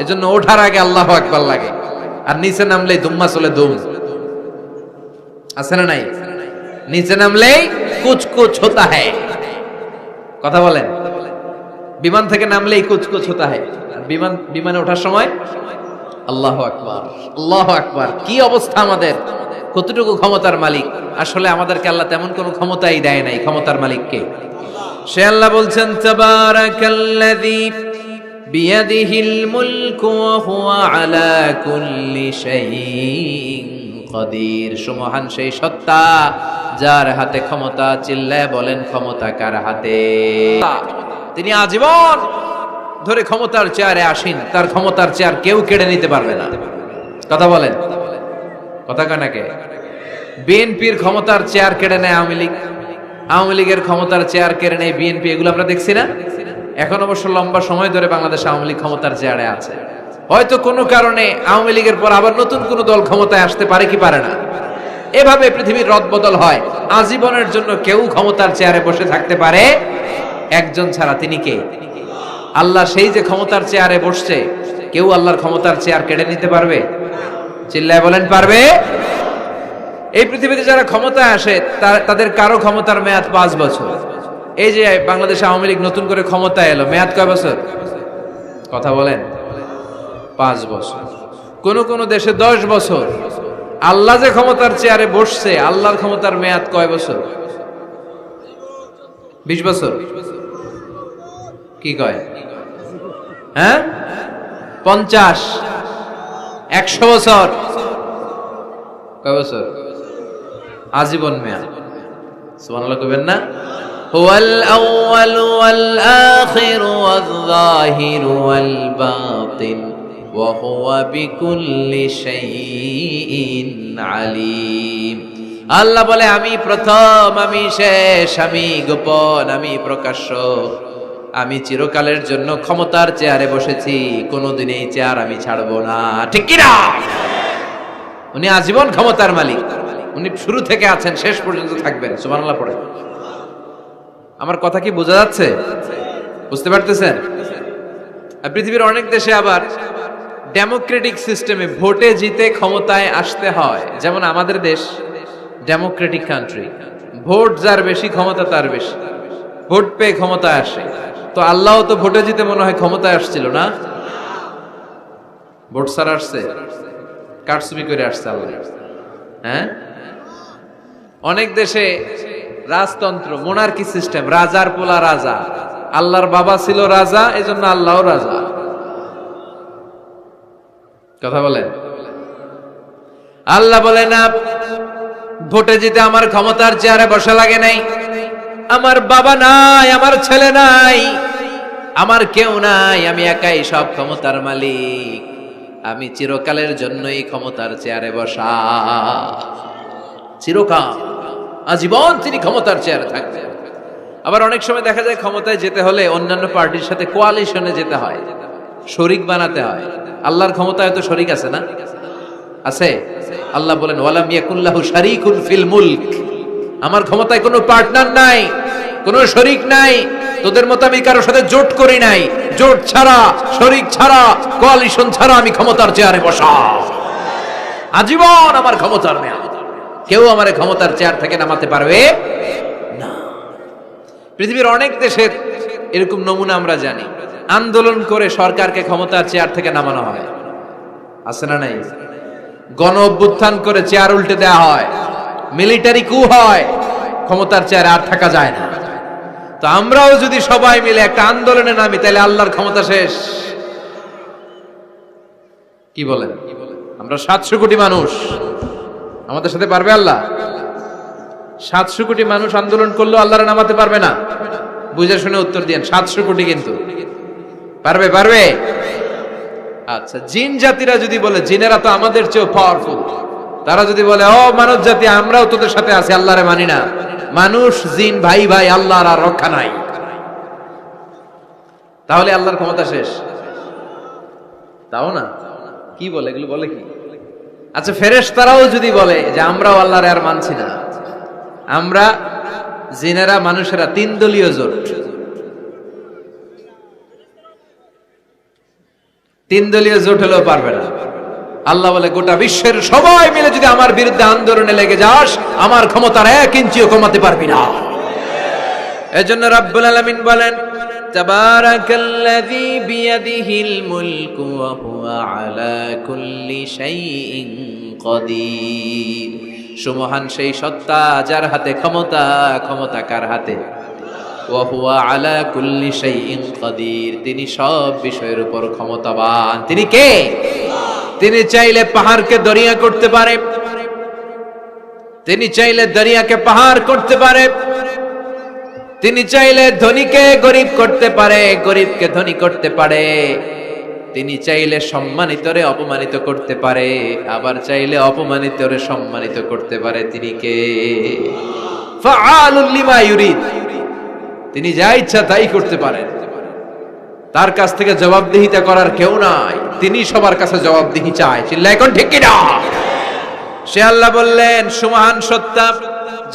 এজন্য ওঠার আগে আল্লাহু আকবার লাগে, আর নিচে নামলেই দুম্মা চলে দুম। আছে না নাই? নিচে নামলেই কুছ কুছ হোতা হ্যায়। কথা বলেন, বিমান থেকে নামলেই কুছ কুছ হোতা হ্যায়। বিমানে ওঠার সময় আল্লাহু আকবার, আল্লাহু আকবার। কি অবস্থা আমাদের, কতটুকু ক্ষমতার মালিক। আসলে আমাদেরকে আল্লাহ তেমন কোনো ক্ষমতাই দেয় নাই। ক্ষমতার মালিক কে? সে আল্লাহ বলছেন, তাবারাকাল্লাযী বিয়াদিহিল মুলকু ওয়া হুয়া আলা কুল্লি শাইইন কাদির। সুমহান সেই সত্তা যার হাতে ক্ষমতা। চিল্লায় বলেন, ক্ষমতা কার হাতে? তিনি আজীবন ধরে ক্ষমতার চেয়ারে আসীন। তার ক্ষমতার চেয়ার কেউ কেড়ে নিতে পারবে না। কথা বলেন, কথা কানাকে? বিএনপির ক্ষমতার চেয়ার কেড়ে নেয় আওয়ামী লীগ, আওয়ামী লীগের ক্ষমতার চেয়ার কেড়ে নেয় বিএনপি। এগুলো আমরা দেখছি না? এখন অবশ্য লম্বা সময় ধরে বাংলাদেশ আওয়ামী লীগ ক্ষমতার চেয়ারে আছে। হয়তো কোনো কারণে আওয়ামী লীগের পর আবার নতুন কোনো দল ক্ষমতায় আসতে পারে কি পারে না। এভাবে পৃথিবীর রদবদল হয়। আজীবনের জন্য কেউ ক্ষমতার চেয়ারে বসে থাকতে পারে একজন ছাড়া। তিনি কে? আল্লাহ। সেই যে ক্ষমতার চেয়ারে বসছে, কেউ আল্লাহর ক্ষমতার চেয়ার কেড়ে নিতে পারবে? চিল্লায় বলেন, পারবে? এই পৃথিবীতে যারা ক্ষমতায় আসে তাদের কারো ক্ষমতার মেয়াদ 5 বছর। এই যে বাংলাদেশ আওয়ামী লীগ নতুন করে ক্ষমতায় এলো, মেয়াদ কয় বছর? কথা বলেন, 5 বছর। কোন কোন দেশে 10 বছর। আল্লাহ যে ক্ষমতার চেয়ারে বসছে, আল্লাহর ক্ষমতার মেয়াদ কয় বছর? 20 বছর। কি কয়? হ্যাঁ, 50, 100 বছর। কয় বছর? আজীবন মেয়াদ। সুবহানাল্লাহ কইবেন না? হুয়াল আউয়ালু ওয়াল আখিরু ওয়াল যাহিরু ওয়াল বাতিন ওয়া হুয়া বিকুল্লি শাইইন আলীম। আল্লাহ বলে আমি প্রথম, আমি শেষ, আমি গোপন, আমি প্রকাশ্য। আমি চিরকালের জন্য ক্ষমতার চেয়ারে বসেছি, কোনোদিন এই চেয়ার আমি ছাড়বো না। ঠিক কি না? উনি আজীবন ক্ষমতার মালিক, উনি শুরু থেকে আছেন, শেষ পর্যন্ত থাকবেন। সুবহানাল্লাহ পড়ে। আমার কথা কি বোঝা যাচ্ছে? বুঝতে পারতেছেন? পৃথিবীর অনেক দেশে আবার ডেমোক্রেটিক সিস্টেমে ভোটে জিতে ক্ষমতায় আসতে হয়। যেমন আমাদের দেশ ডেমোক্রেটিক কান্ট্রি, ভোট যার বেশি ক্ষমতা তার বেশি, ভোট পেয়ে ক্ষমতায় আসে। তো আল্লাহ তো ভোটে জিতে মনে হয় ক্ষমতায় আসছিল না, ভোট ছাড়া আসছে, কারচুপি করে আসছে আল্লাহ। হ্যাঁ, অনেক দেশে রাজতন্ত্র, মোনার্কি সিস্টেম, রাজার পোলা রাজা, আল্লাহর বাবা ছিল রাজা, এজন্য আল্লাহও রাজা। কথা বলেন। আল্লাহ বলে না, ভোটে জিতে আমার ক্ষমতার চেয়ারে বসা লাগে নাই, আমার বাবা নাই, আমার ছেলে নাই, আমার কেউ নাই, আমি একাই সব ক্ষমতার মালিক, আমি চিরকালের জন্যই ক্ষমতার চেয়ারে বসা। চিরকাল, আজীবন তিনি ক্ষমতার চেয়ারে থাকবেন। আবার অনেক সময় দেখা যায় ক্ষমতায় যেতে হলে অন্যান্য পার্টির সাথে কোয়ালিশনে যেতে হয়, শরিক বানাতে হয়। আল্লাহর ক্ষমতায় তো শরিক আছে না? আছে। আল্লাহ বলেন ওয়ালাম ইয়াকুল্লাহু শারীকুন ফিল মুলক, আমার ক্ষমতায় কোনো পার্টনার নাই, কোনো শরিক নাই। তোদের মতো আমি কারোর সাথে জোট করি নাই, জোট ছাড়া, শরিক ছাড়া, কোয়ালিশন ছাড়া আমি ক্ষমতার চেয়ারে বসা। আজীবন আমার ক্ষমতার মেয়াদ, কেউ আমার ক্ষমতার চেয়ার থেকে নামাতে পারবে না। পৃথিবীর অনেক দেশের এরকম নমুনা আমরা জানি, আন্দোলন করে সরকারকে ক্ষমতার চেয়ার থেকে নামানো হয়, আছে না নাই? গণ অভ্যুত্থান করে চেয়ার উল্টে দেওয়া হয়, মিলিটারি কু হয়, ক্ষমতার চেয়ারে আর থাকা যায় না। তো আমরাও যদি সবাই মিলে একটা আন্দোলনে নামি, তাহলে আল্লাহর ক্ষমতা শেষ। কি বলেন? আমরা 700 কোটি মানুষ, আমাদের সাথে পারবে আল্লাহ? 700 কোটি মানুষ আন্দোলন করলেও আল্লাহর নামাতে পারবে না? বুঝে শুনে উত্তর দিয়েন। 700 কোটি কিন্তু পারবে? পারবে? আচ্ছা, জিন জাতিরা যদি বলে, জিনেরা তো আমাদের চেয়েও পাওয়ারফুল, তারা যদি বলে ও মানব জাতি আমরাও তোদের সাথে আছি, আল্লাহরে মানি না, মানুষ জিন ভাই ভাই, আল্লাহর আর রক্ষা নাই, তাহলে আল্লাহর ক্ষমতা শেষ? তাও না। কি বলে এগুলো? বলে কি? আচ্ছা, ফেরেশতারাও যদি বলে যে আমরাও আল্লাহরে আর মানছি না, আমরা জিনেরা মানুষেরা 3 দলীয় জোট, 3 দলীয় জোট হলেও পারবে না। আল্লাহ বলে গোটা বিশ্বের সবাই মিলে যদি আমার বিরুদ্ধে আন্দোলনে লেগে যাস, আমার ক্ষমতার 1 ইঞ্চিও কমাতে পারবি না। এজন্য রাব্বুল আলামিন বলেন তাবারাকাল্লাযী বিয়াদিহিল মুলকু ওয়া হুয়া আলা কুল্লি শাইইন কাদির। সুমহান সেই সত্তা যার হাতে ক্ষমতা, ক্ষমতা কার হাতে? ওয়া হুয়া আলা কুল্লি শাইইন কাদির, তিনি সব বিষয়ের উপর ক্ষমতাবান। তিনি কে? তিনি চাইলে পাহাড়কে দরিয়া করতে পারে, তিনি চাইলে দরিয়াকে পাহাড় করতে পারে, তিনি চাইলে ধনীকে গরিব করতে পারে, গরিবকে ধনী করতে পারে, তিনি চাইলে সম্মানিতরে অপমানিত করতে পারে, আবার চাইলে অপমানিতরে সম্মানিত করতে পারে। তিনি কে? ফাআলুল লিমা ইউরিদ, তিনি যা ইচ্ছা তাই করতে পারেন, তার কাছ থেকে জবাবদিহিতা করার কেউ নাই, তিনি সবার কাছে জবাবদিহি চায়। চিল্লায় কোন ঠিক কিনা? সে আল্লাহ বললেন সুমহান সত্তা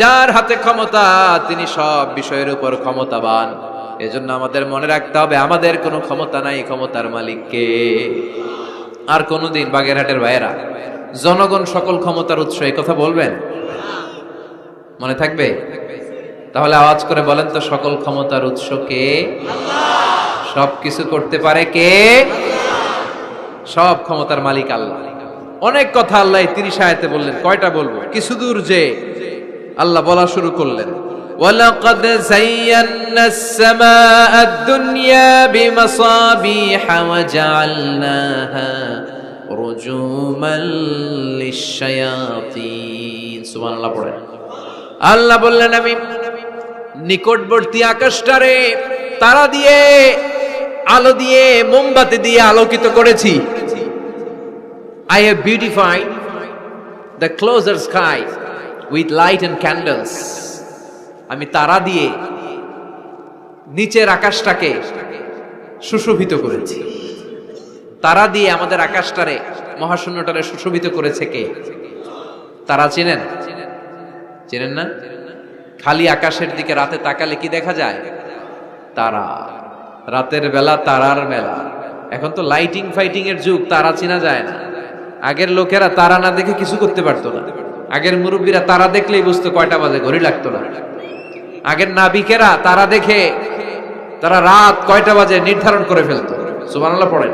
যার হাতে ক্ষমতা, তিনি সব বিষয়ের উপর ক্ষমতাবান। এজন্য আমাদের মনে রাখতে হবে আমাদের কোনো ক্ষমতা নাই, ক্ষমতার মালিক কে? আর কোনদিন বাগেরহাটের ভাইয়েরা জনগণ সকল ক্ষমতার উৎস, এই কথা বলবেন? মনে থাকবে? তাহলে আওয়াজ করে বলেন তো, সকল ক্ষমতার উৎস কে? আল্লাহ। সব কিছু করতে পারে কে? আল্লাহ। সব ক্ষমতার মালিক আল্লাহ। অনেক কথা আল্লাহ 30 আয়াতে বললেন, কয়টা বলবো? কিছু দূর যে আল্লাহ বলা শুরু করলেন ওয়ালাকাদ যায়্যানাস সামাআদ দুনিয়া বিমাসাবিহা ওয়া জাআলনাহা রুজুমান লিশ-শায়াতিন। সুবহানাল্লাহ পড়েন। আল্লাহ বললেন আমি নিকটবর্তী আকাশটারে তারা দিয়ে, আলো দিয়ে, মোমবাতি দিয়ে আলোকিত করেছি। I have beautified the closer sky with light and candles. আমি তারা দিয়ে নিচের আকাশটাকে সুশোভিত করেছি। তারা দিয়ে আমাদের আকাশটারে, মহাশূন্যটারে সুশোভিত করেছে কে? তারা চেনেন? চেনেন না? খালি আকাশের দিকে রাতে তাকালে কি দেখা যায়? তারা। রাতের বেলা তারার মেলা। এখন তো লাইটিং ফাইটিং এর যুগ, তারা চেনা যায় না। আগের লোকেরা তারা না দেখে কিছু করতে পারতো না। আগের মুরব্বীরা তারা দেখলেই বুঝতো কয়টা বাজে, ঘড়ি লাগতো না। আগের নাবিকেরা তারা দেখে তারা রাত কয়টা বাজে নির্ধারণ করে ফেলতো। সুবহানাল্লাহ পড়েন।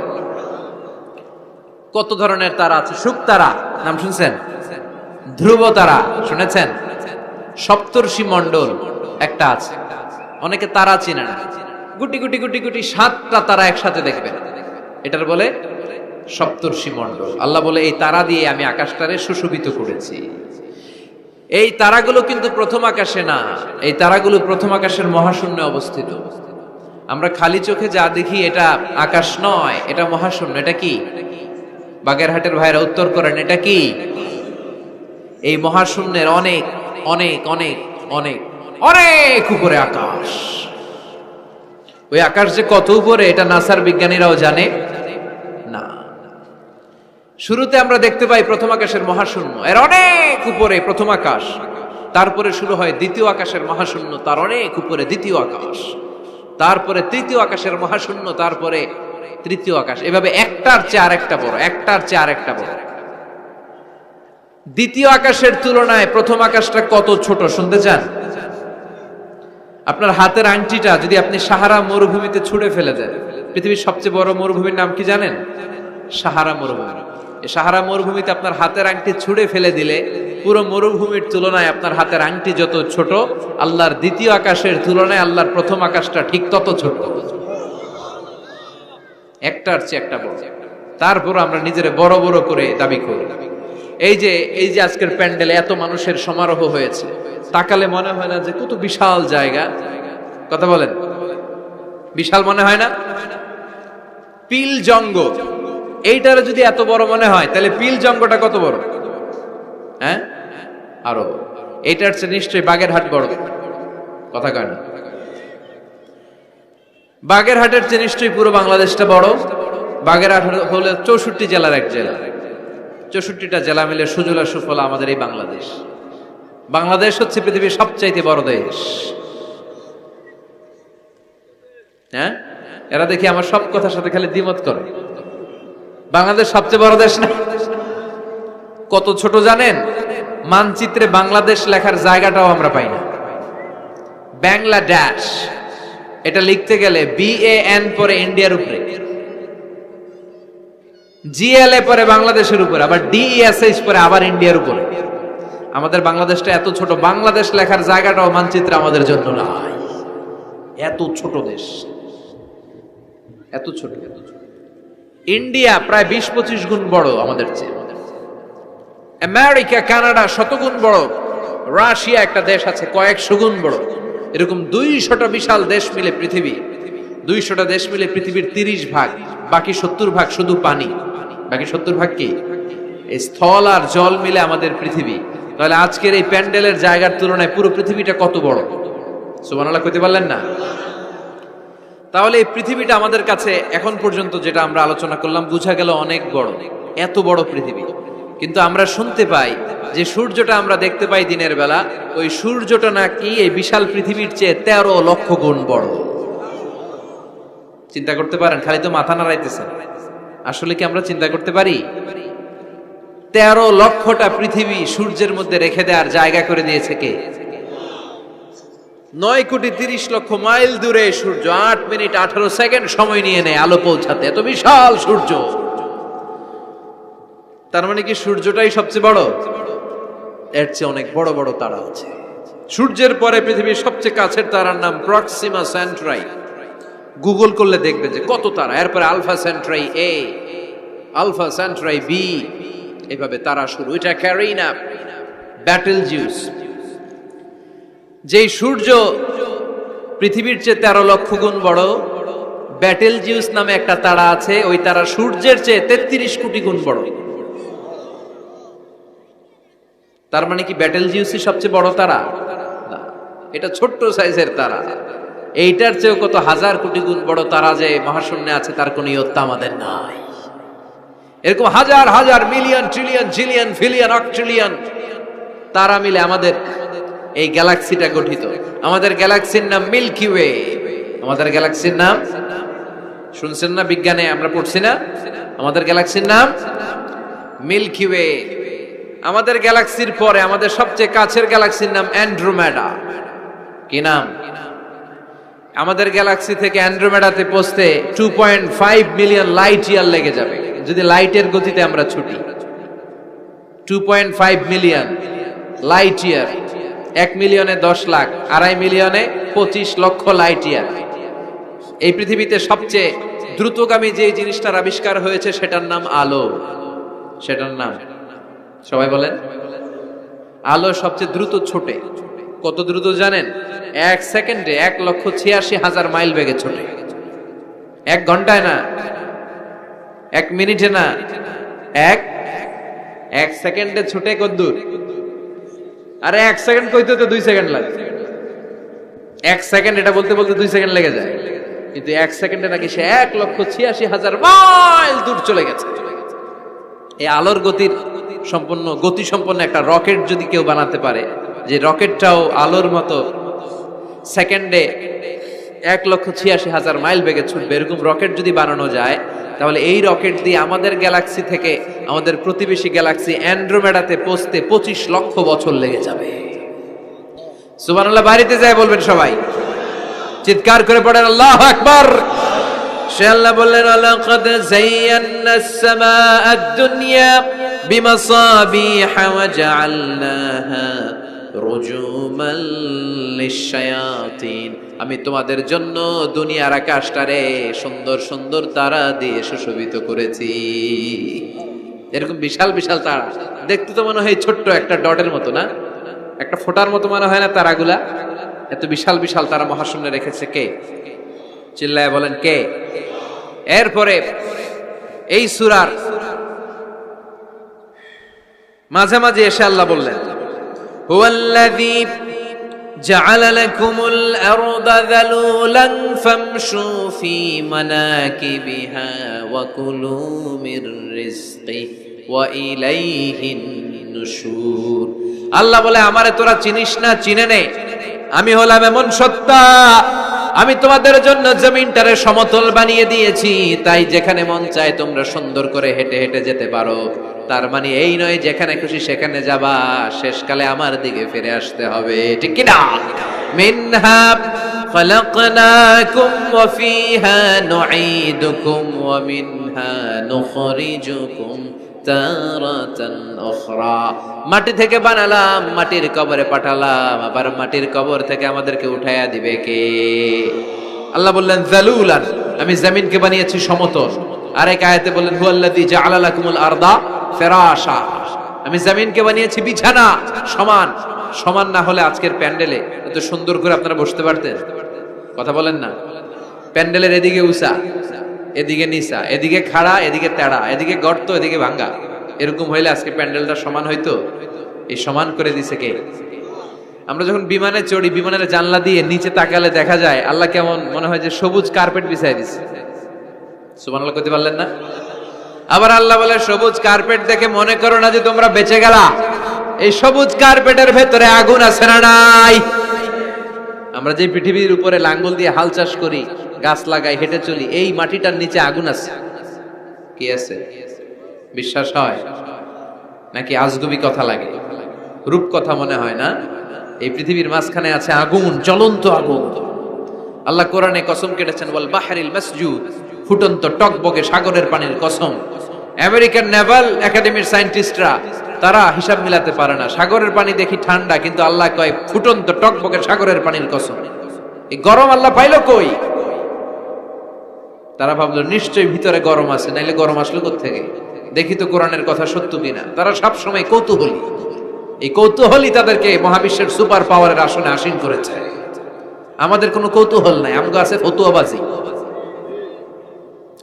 কত ধরনের তারা আছে। শুক তারা নাম শুনছেন? ধ্রুব তারা শুনেছেন? সপ্তর্ষি মণ্ডল একটা আছে, অনেকে তারা চেনে না। গুটি গুটি গুটি গুটি 7টা তারা একসাথে দেখবেন, এটার বলে সপ্তর্ষি মণ্ডল। আল্লাহ বলে এই তারা দিয়ে আমি আকাশটারে সুশোভিত করেছি। এই তারাগুলো কিন্তু প্রথম আকাশে না, এই তারাগুলো প্রথম আকাশের মহাশূন্যে অবস্থিত। আমরা খালি চোখে যা দেখি এটা আকাশ নয়, এটা মহাশূন্য। এটা কি? বাগেরহাটের ভাইরা উত্তর করেন, এটা কি? এই মহাশূন্যের অনেক অনেক অনেক অনেক অনেক উপরে আকাশ। ওই আকাশ যে কত উপরে এটা নাসার বিজ্ঞানীরাও জানে না। শুরুতে আমরা দেখতে পাই প্রথম আকাশের মহাশূন্য, এর অনেক উপরে প্রথম আকাশ। তারপরে শুরু হয় দ্বিতীয় আকাশের মহাশূন্য, তার অনেক উপরে দ্বিতীয় আকাশ। তারপরে তৃতীয় আকাশের মহাশূন্য, তারপরে তৃতীয় আকাশ। এভাবে একটার চেয়ে আরেকটা বড়, একটার চেয়ে আরেকটা বড়। দ্বিতীয় আকাশের তুলনায় প্রথম আকাশটা কত ছোট শুনতে চান? আপনার হাতের আংটিটা যদি আপনি সাহারা মরুভূমিতে ছুঁড়ে ফেলে দেন, পৃথিবীর সবচেয়ে বড় মরুভূমির নাম কি জানেন? সাহারা মরুভূমি। এই সাহারা মরুভূমিতে আপনার হাতের আংটি ছুঁড়ে ফেলে দিলে পুরো মরুভূমির তুলনায় আপনার হাতের আংটি যত ছোট, আল্লাহর দ্বিতীয় আকাশের তুলনায় আল্লাহর প্রথম আকাশটা ঠিক তত ছোট। একটার চেয়ে একটা বড়। তারপর আমরা নিজের বড় বড় করে দাবি করি। এই যে আজকের প্যান্ডেলে এত মানুষের সমারোহ হয়েছে, তাকালে মনে হয় না যে কত বিশাল জায়গা? কথা বলেন, বিশাল মনে হয় না? পিল জঙ্গ এইটার যদি এত বড় মনে হয়, তাহলে পিল জঙ্গটা কত বড়? হ্যাঁ, আরো। এইটার চেয়ে নিশ্চয়ই বাগেরহাট বড়। কথা কয় না? বাগেরহাটের চেয়ে নিশ্চয়ই পুরো বাংলাদেশটা বড়। বাগেরহাট হলো 64 জেলার এক জেলা। 64টা জেলা মিলে সুজলা সুফলা আমাদের এই বাংলাদেশ। বাংলাদেশ হচ্ছে পৃথিবীর সবচাইতে বড় দেশ। হ্যাঁ, এরা দেখি আমার সব কথার সাথে খালি দ্বিমত করে। বাংলাদেশ সবচেয়ে বড় দেশ না? কত ছোট জানেন? মানচিত্রে বাংলাদেশ লেখার জায়গাটাও আমরা পাই না। বাংলাদেশ এটা লিখতে গেলে BAN পরে ইন্ডিয়ার উপরে, GLA পরে বাংলাদেশের উপরে, আবার DESH পরে আবার ইন্ডিয়ার উপরে। আমাদের বাংলাদেশটা এত ছোট, বাংলাদেশ লেখার জায়গাটাও মানচিত্রে আমাদের জন্য নাই। এত ছোট দেশ, এত ছোট। ইন্ডিয়া প্রায় 20-25 গুণ বড় আমাদের চেয়ে। আমেরিকা, কানাডা শতগুণ বড়। রাশিয়া একটা দেশ আছে কয়েকশো গুণ বড়। এরকম 200টা বিশাল দেশ মিলে পৃথিবী, 200টা দেশ মিলে পৃথিবীর 30 ভাগ, বাকি 70 ভাগ শুধু পানি। বাকি 70 ভাগ কি? এই স্থল আর জল মিলে আমাদের পৃথিবী। তাহলে আজকের এই প্যান্ডেলের জায়গার তুলনায় পুরো পৃথিবীটা কত বড়? সুবহানাল্লাহ কইতে পারলেন না? তাহলে এই পৃথিবীটা আমাদের কাছে এখন পর্যন্ত যেটা আমরা আলোচনা করলাম বোঝা গেল অনেক বড়, এত বড় পৃথিবী। কিন্তু আমরা শুনতে পাই যে সূর্যটা আমরা দেখতে পাই দিনের বেলা, ওই সূর্যটা নাকি এই বিশাল পৃথিবীর চেয়ে 13 লক্ষ গুণ বড়। চিন্তা করতে পারেন? খালি তো মাথা নাড়াইতেছেন। আসলে কি আমরা চিন্তা করতে পারি? 13 লক্ষটা পৃথিবী সূর্যের মধ্যে রেখে দেওয়ার জায়গা করে দিয়েছে কে? 9,30,00,000 মাইল দূরে সূর্য 8 মিনিট 18 সেকেন্ড সময় নিয়ে নেয় আলো পৌঁছাতে। এত বিশাল সূর্য। তার মানে কি সূর্যটাই সবচেয়ে বড়? এর চেয়ে অনেক বড় বড় তারা আছে। সূর্যের পরে পৃথিবীর সবচেয়ে কাছের তারার নাম প্রক্সিমা সেন্ট্রাই। গুগল করলে দেখবে যে কত তারা। এরপরে alpha Centauri A, alpha Centauri B, এভাবে তারা শুরু। এটা ক্যারিনা, ব্যাটেল জিউস। যেই সূর্য পৃথিবীর চেয়ে 13 লক্ষ গুণ বড় ব্যাটেল জিউস নামে একটা তারা আছে, ওই তারা সূর্যের চেয়ে 33 কোটি গুণ বড়। তার মানে কি ব্যাটেল জিউসই সবচেয়ে বড় তারা? না, এটা ছোট্ট সাইজের তারা। এইটার চেয়েও কত হাজার কোটি গুণ বড় তারা যে মহাশূন্যে আছে তার কোনো ইয়ত্তা আমাদের নাই। এরকম হাজার হাজার million trillion zillion pillion octillion তারা মিলে আমাদের এই গ্যালাক্সিটা গঠিত। আমাদের গ্যালাক্সির নাম মিল্কি ওয়ে। আমাদের গ্যালাক্সির নাম শুনছেন না? বিজ্ঞানে আমরা পড়ছি না? আমাদের গ্যালাক্সির নাম মিল্কি ওয়ে। আমাদের গ্যালাক্সির পরে আমাদের সবচেয়ে কাছের গ্যালাক্সির নাম অ্যান্ড্রোমেডা। কি নাম? আমাদের গ্যালাক্সি থেকে অ্যান্ড্রোমেডাতে পৌঁছতে 2.5 মিলিয়ন লাইট ইয়ার লেগে যাবে যদি লাইটের গতিতে আমরা ছুটি। 2.5 মিলিয়ন লাইট ইয়ার। 1 মিলিয়নে 10 লাখ, 2.5 মিলিয়নে 25 লক্ষ লাইট ইয়ার। এই পৃথিবীতে সবচেয়ে দ্রুতগামী যে জিনিসটার আবিষ্কার হয়েছে সেটার নাম আলো। সেটার নাম সবাই বলেন। আলো সবচেয়ে দ্রুত ছোটে। কত দ্রুত জানেন? 1 সেকেন্ডে 1,86,000 মাইল বেগে ছোটে। 1 ঘন্টায় না, 1 মিনিটে না, এক সেকেন্ডে ছুটে কত দূর? আরে 1 সেকেন্ড কইতে তো 2 সেকেন্ড লাগে। 1 সেকেন্ড এটা বলতে বলতে 2 সেকেন্ড লেগে যায়, কিন্তু 1 সেকেন্ডে নাকি সে 1,86,000 মাইল দূর চলে গেছে। এই আলোর গতি সম্পন্ন একটা রকেট যদি কেউ বানাতে পারে, যে রকেটটাও আলোর মতো সেকেন্ডে 1,86,000 মাইল বেগে ছুটবে, এরকম রকেট যদি বানানো যায়, তাহলে এই রকেট দিয়ে আমাদের গ্যালাক্সি থেকে আমাদের প্রতিবেশী গ্যালাক্সি অ্যান্ড্রোমেডাতে পৌঁছতে 25 লক্ষ বছর লেগে যাবে। সুবহানাল্লাহ। বাড়িতে যায় বলবেন সবাই, চিৎকার করে পড়েন আল্লাহু আকবার। সে আল্লাহ বললেন, লাকাদ যায়্যানাস সামাআদ দুনিয়া বিমাসাবিহা ওয়া জাআলনাহা রুজুমান লিশ-শায়াতিন। আমি তোমাদের জন্য দুনিয়ার আকাশটারে সুন্দর সুন্দর তারা দিয়ে সুশোভিত করেছি। এরকম বিশাল বিশাল তারা দেখতে তো মনে হয় ছোট্ট একটা ডটের মতো, না? একটা ফোঁটার মতো মনে হয় না তারাগুলা? এত বিশাল বিশাল তারা মহাশূন্যে রেখেছে কে? চিল্লায় বলেন কে? এরপরে এই সূরার মাঝামাঝি এসে আল্লাহ বললেন, হুয়াল্লাযী জাআলা লাকুমুল আরদা যালুলান ফামশু ফী মানাকিবিহা ওয়া কুলু মির রিজকিহি ওয়া ইলাইহিন নুশুর। আল্লাহ বলে, আমারে তোরা চিনিস না, চিনে নে। আমি হলাম এমন সত্তা, আমি তোমাদের জন্য জমিনটারে সমতল বানিয়ে দিয়েছি, তাই যেখানে মন চায় তোমরা সুন্দর করে হেঁটে হেঁটে যেতে পারো। তার মানে এই নয় যেখানে খুশি সেখানে যাবা, শেষকালে আমার দিকে ফিরে আসতে হবে, ঠিক কি না? মিনহা খালাকনাকুম ওয়া ফিহা নুঈদুকুম ওয়া মিনহা নুখরিজুকুম তারাতান উখরা। মাটি থেকে বানালাম, মাটির কবরে পাঠালাম, আবার মাটির কবর থেকে আমাদেরকে উঠায়া দিবে কে? আল্লাহ বললেন যালুলান, আমি জমিনকে বানিয়েছি সমতল। আরেক আয়াতে বললেন হুয়াল্লাযী জাআলা লাকুমুল আরদা ফিরাশা, আমি জমিনকে বানিয়েছি বিছানা। সমান সমান না হলে আজকের প্যান্ডেলে এত সুন্দর করে আপনারা বসতে পারতেন? কথা বলেন না? প্যান্ডেলের এদিকে উঁচা, এদিকে নিচা, এদিকে খাড়া, এদিকে তেড়া, এদিকে গর্ত, এদিকে ভাঙ্গা, এরকম হইলে আজকে প্যান্ডেলটা সমান হইতো? এই সমান করে দিছে কে? আমরা যখন বিমানে চড়ি, বিমানের জানলা দিয়ে নিচে তাকালে দেখা যায় আল্লাহ কেমন মনে হয় যে সবুজ কার্পেট বিছাই দিছে। সুবহানাল্লাহ কইতে পারলেন না? আবার আল্লাহ বলে, সবুজ কার্পেট দেখে মনে করো না যে তোমরা বেঁচে গেলা, এই সবুজ কার্পেটের ভেতরে আগুন আছে না নাই? আমরা যে পৃথিবীর উপরে লাঙ্গল দিয়ে হাল চাষ করি, গাছ লাগাই, হেঁটে চলি, এই মাটিটার নিচে আগুন আছে। কি আছে? বিশ্বাস হয় নাকি আজগুবি কথা লাগে? রূপ কথা মনে হয় না? এই পৃথিবীর মাঝখানে আছে আগুন, জ্বলন্ত আগুন। আল্লাহ কোরআনে কসম কেটেছেন, ওয়াল বাহরিল মাসজুদ, ফুটন্ত টকবগে সাগরের পানির কসম। আমেরিকান নেভাল একাডেমির সায়েন্টিস্টরা তারা হিসাব মিলাতে পারে না, সাগরের পানি দেখি ঠান্ডা, কিন্তু আল্লাহ কয় ফুটন্ত টকবগে সাগরের পানির কসম। এই গরম আল্লাহ পাইলো কই? তারা ভাবলো নিশ্চয়ই ভিতরে গরম আছে, নাইলে গরম আসলো কোত্থেকে? দেখি তো কোরআনের কথা সত্য কিনা। তারা সব সময় কৌতূহলী, এই কৌতূহলী তাদেরকে মহাবিশ্বের সুপার পাওয়ারের আসনে আসীন করেছে। আমাদের কোনো কৌতূহল নাই, আমগো আছে ফতুয়াবাজি।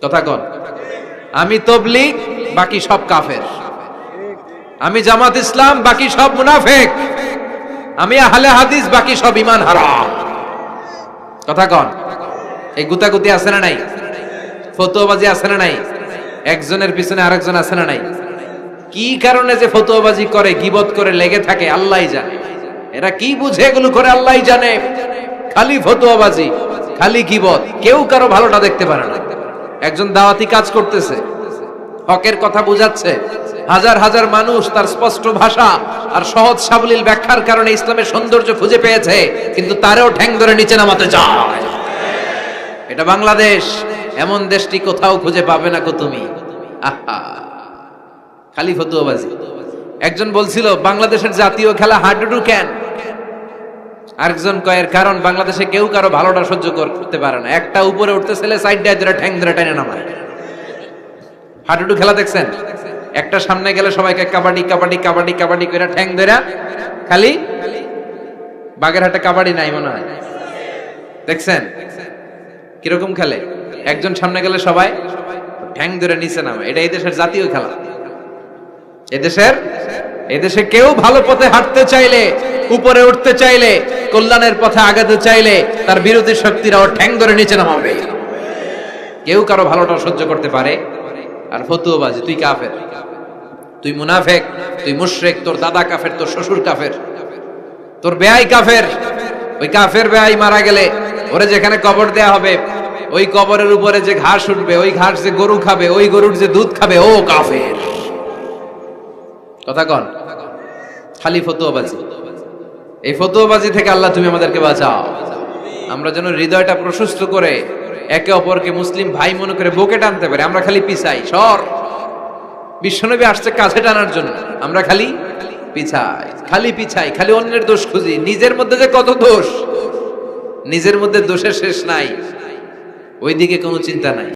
কথা কন, আমি তবলিগ, বাকি সব কাফের। আমি জামাত ইসলাম, বাকি সব মুনাফিক। আমি আহলে হাদিস, বাকি সব ঈমান হারাম। কথা কন, এই গুতাগুতি আছে না নাই? ফতুয়াবাজি আছে না নাই? একজনের পিছনে আরেকজন আছে না নাই? কি কারণে যে ফতুয়াবাজি করে, গীবত করে লেগে থাকে আল্লাহই জানে। এরা কি বুঝে এগুলো করে আল্লাহই জানে। খালি ফতুয়াবাজি, খালি গীবত, কেউ কারো ভালোটা দেখতে পারে না। একজন দাওয়াতি কাজ করতেছে, হকের কথা বুঝাচ্ছে, হাজার হাজার মানুষ তার স্পষ্ট ভাষা আর সহজ সাবলীল ব্যাখ্যার কারণে ইসলামের সৌন্দর্য খুঁজে পেয়েছে, কিন্তু তারেও ঠ্যাং ধরে নিচে নামাতে চায়। এটা বাংলাদেশ, এমন দেশটি কোথাও খুঁজে পাবে না কো তুমি। আহা, খালি ফতুয়াবাজি। একজন বলছিল বাংলাদেশের জাতীয় খেলা হাডুডু কেন? আরেকজন কয়ের কারণ বাংলাদেশে কেউ কারো ভালোটা সহ্য করতে পারে না। একটা উপরে উঠতে ছেলে সাইড দিয়ে ধরে ঠ্যাং ধরে টেনে নামায়। হাডুডু খেলা দেখছেন? একটা সামনে গেলে সবাইকে কাবাডি কাবাডি কাবাডি কাবাডি করে ঠ্যাং ধরে, খালি বাগেরহাটে কাবাডি নাই মনে হয়, দেখছেন কিরকম খেলে? একজন সামনে গেলে সবাই ঠ্যাং ধরে নিচে নামে। এটা এই দেশের জাতীয় খেলা। এদেশে কেউ ভালো পথে হাঁটতে চাইলে, উপরে উঠতে চাইলে, কল্যাণের পথে আগাতে চাইলে তার বিরোধী শক্তিরা ওর ঠ্যাং ধরে নিচে নামাবে। কেউ কারো ভালোটা সহ্য করতে পারে। আর ফতুয়াবাজি, তুই কাফের, তুই মুনাফিক, তুই মুশরিক, তোর দাদা কাফের, তোর শ্বশুর কাফের, তোর বেয়াই কাফের। ওই কাফের বেয়াই মারা গেলে ওরে যেখানে কবর দেয়া হবে, ওই কবরের উপরে যে ঘাস উঠবে, ওই ঘাস যে গরু খাবে, ওই গরুর যে দুধ খাবে, ও কাফের। কথা কন, খালি ফতুয়াবাজি। এই ফতুয়াবাজি থেকে আল্লাহ তুমি আমাদেরকে বাঁচাও। আমরা যেন হৃদয়টা প্রশস্ত করে একে অপরকে মুসলিম ভাই মনে করে বুকে টানতে পারি। আমরা খালি পিছাই, সর। বিশ্বনবী আসছে কাছে টানার জন্য, আমরা খালি পিছাই, খালি অন্যের দোষ খুঁজি। নিজের মধ্যে যে কত দোষ, নিজের মধ্যে দোষের শেষ নাই, ওইদিকে কোনো চিন্তা নাই।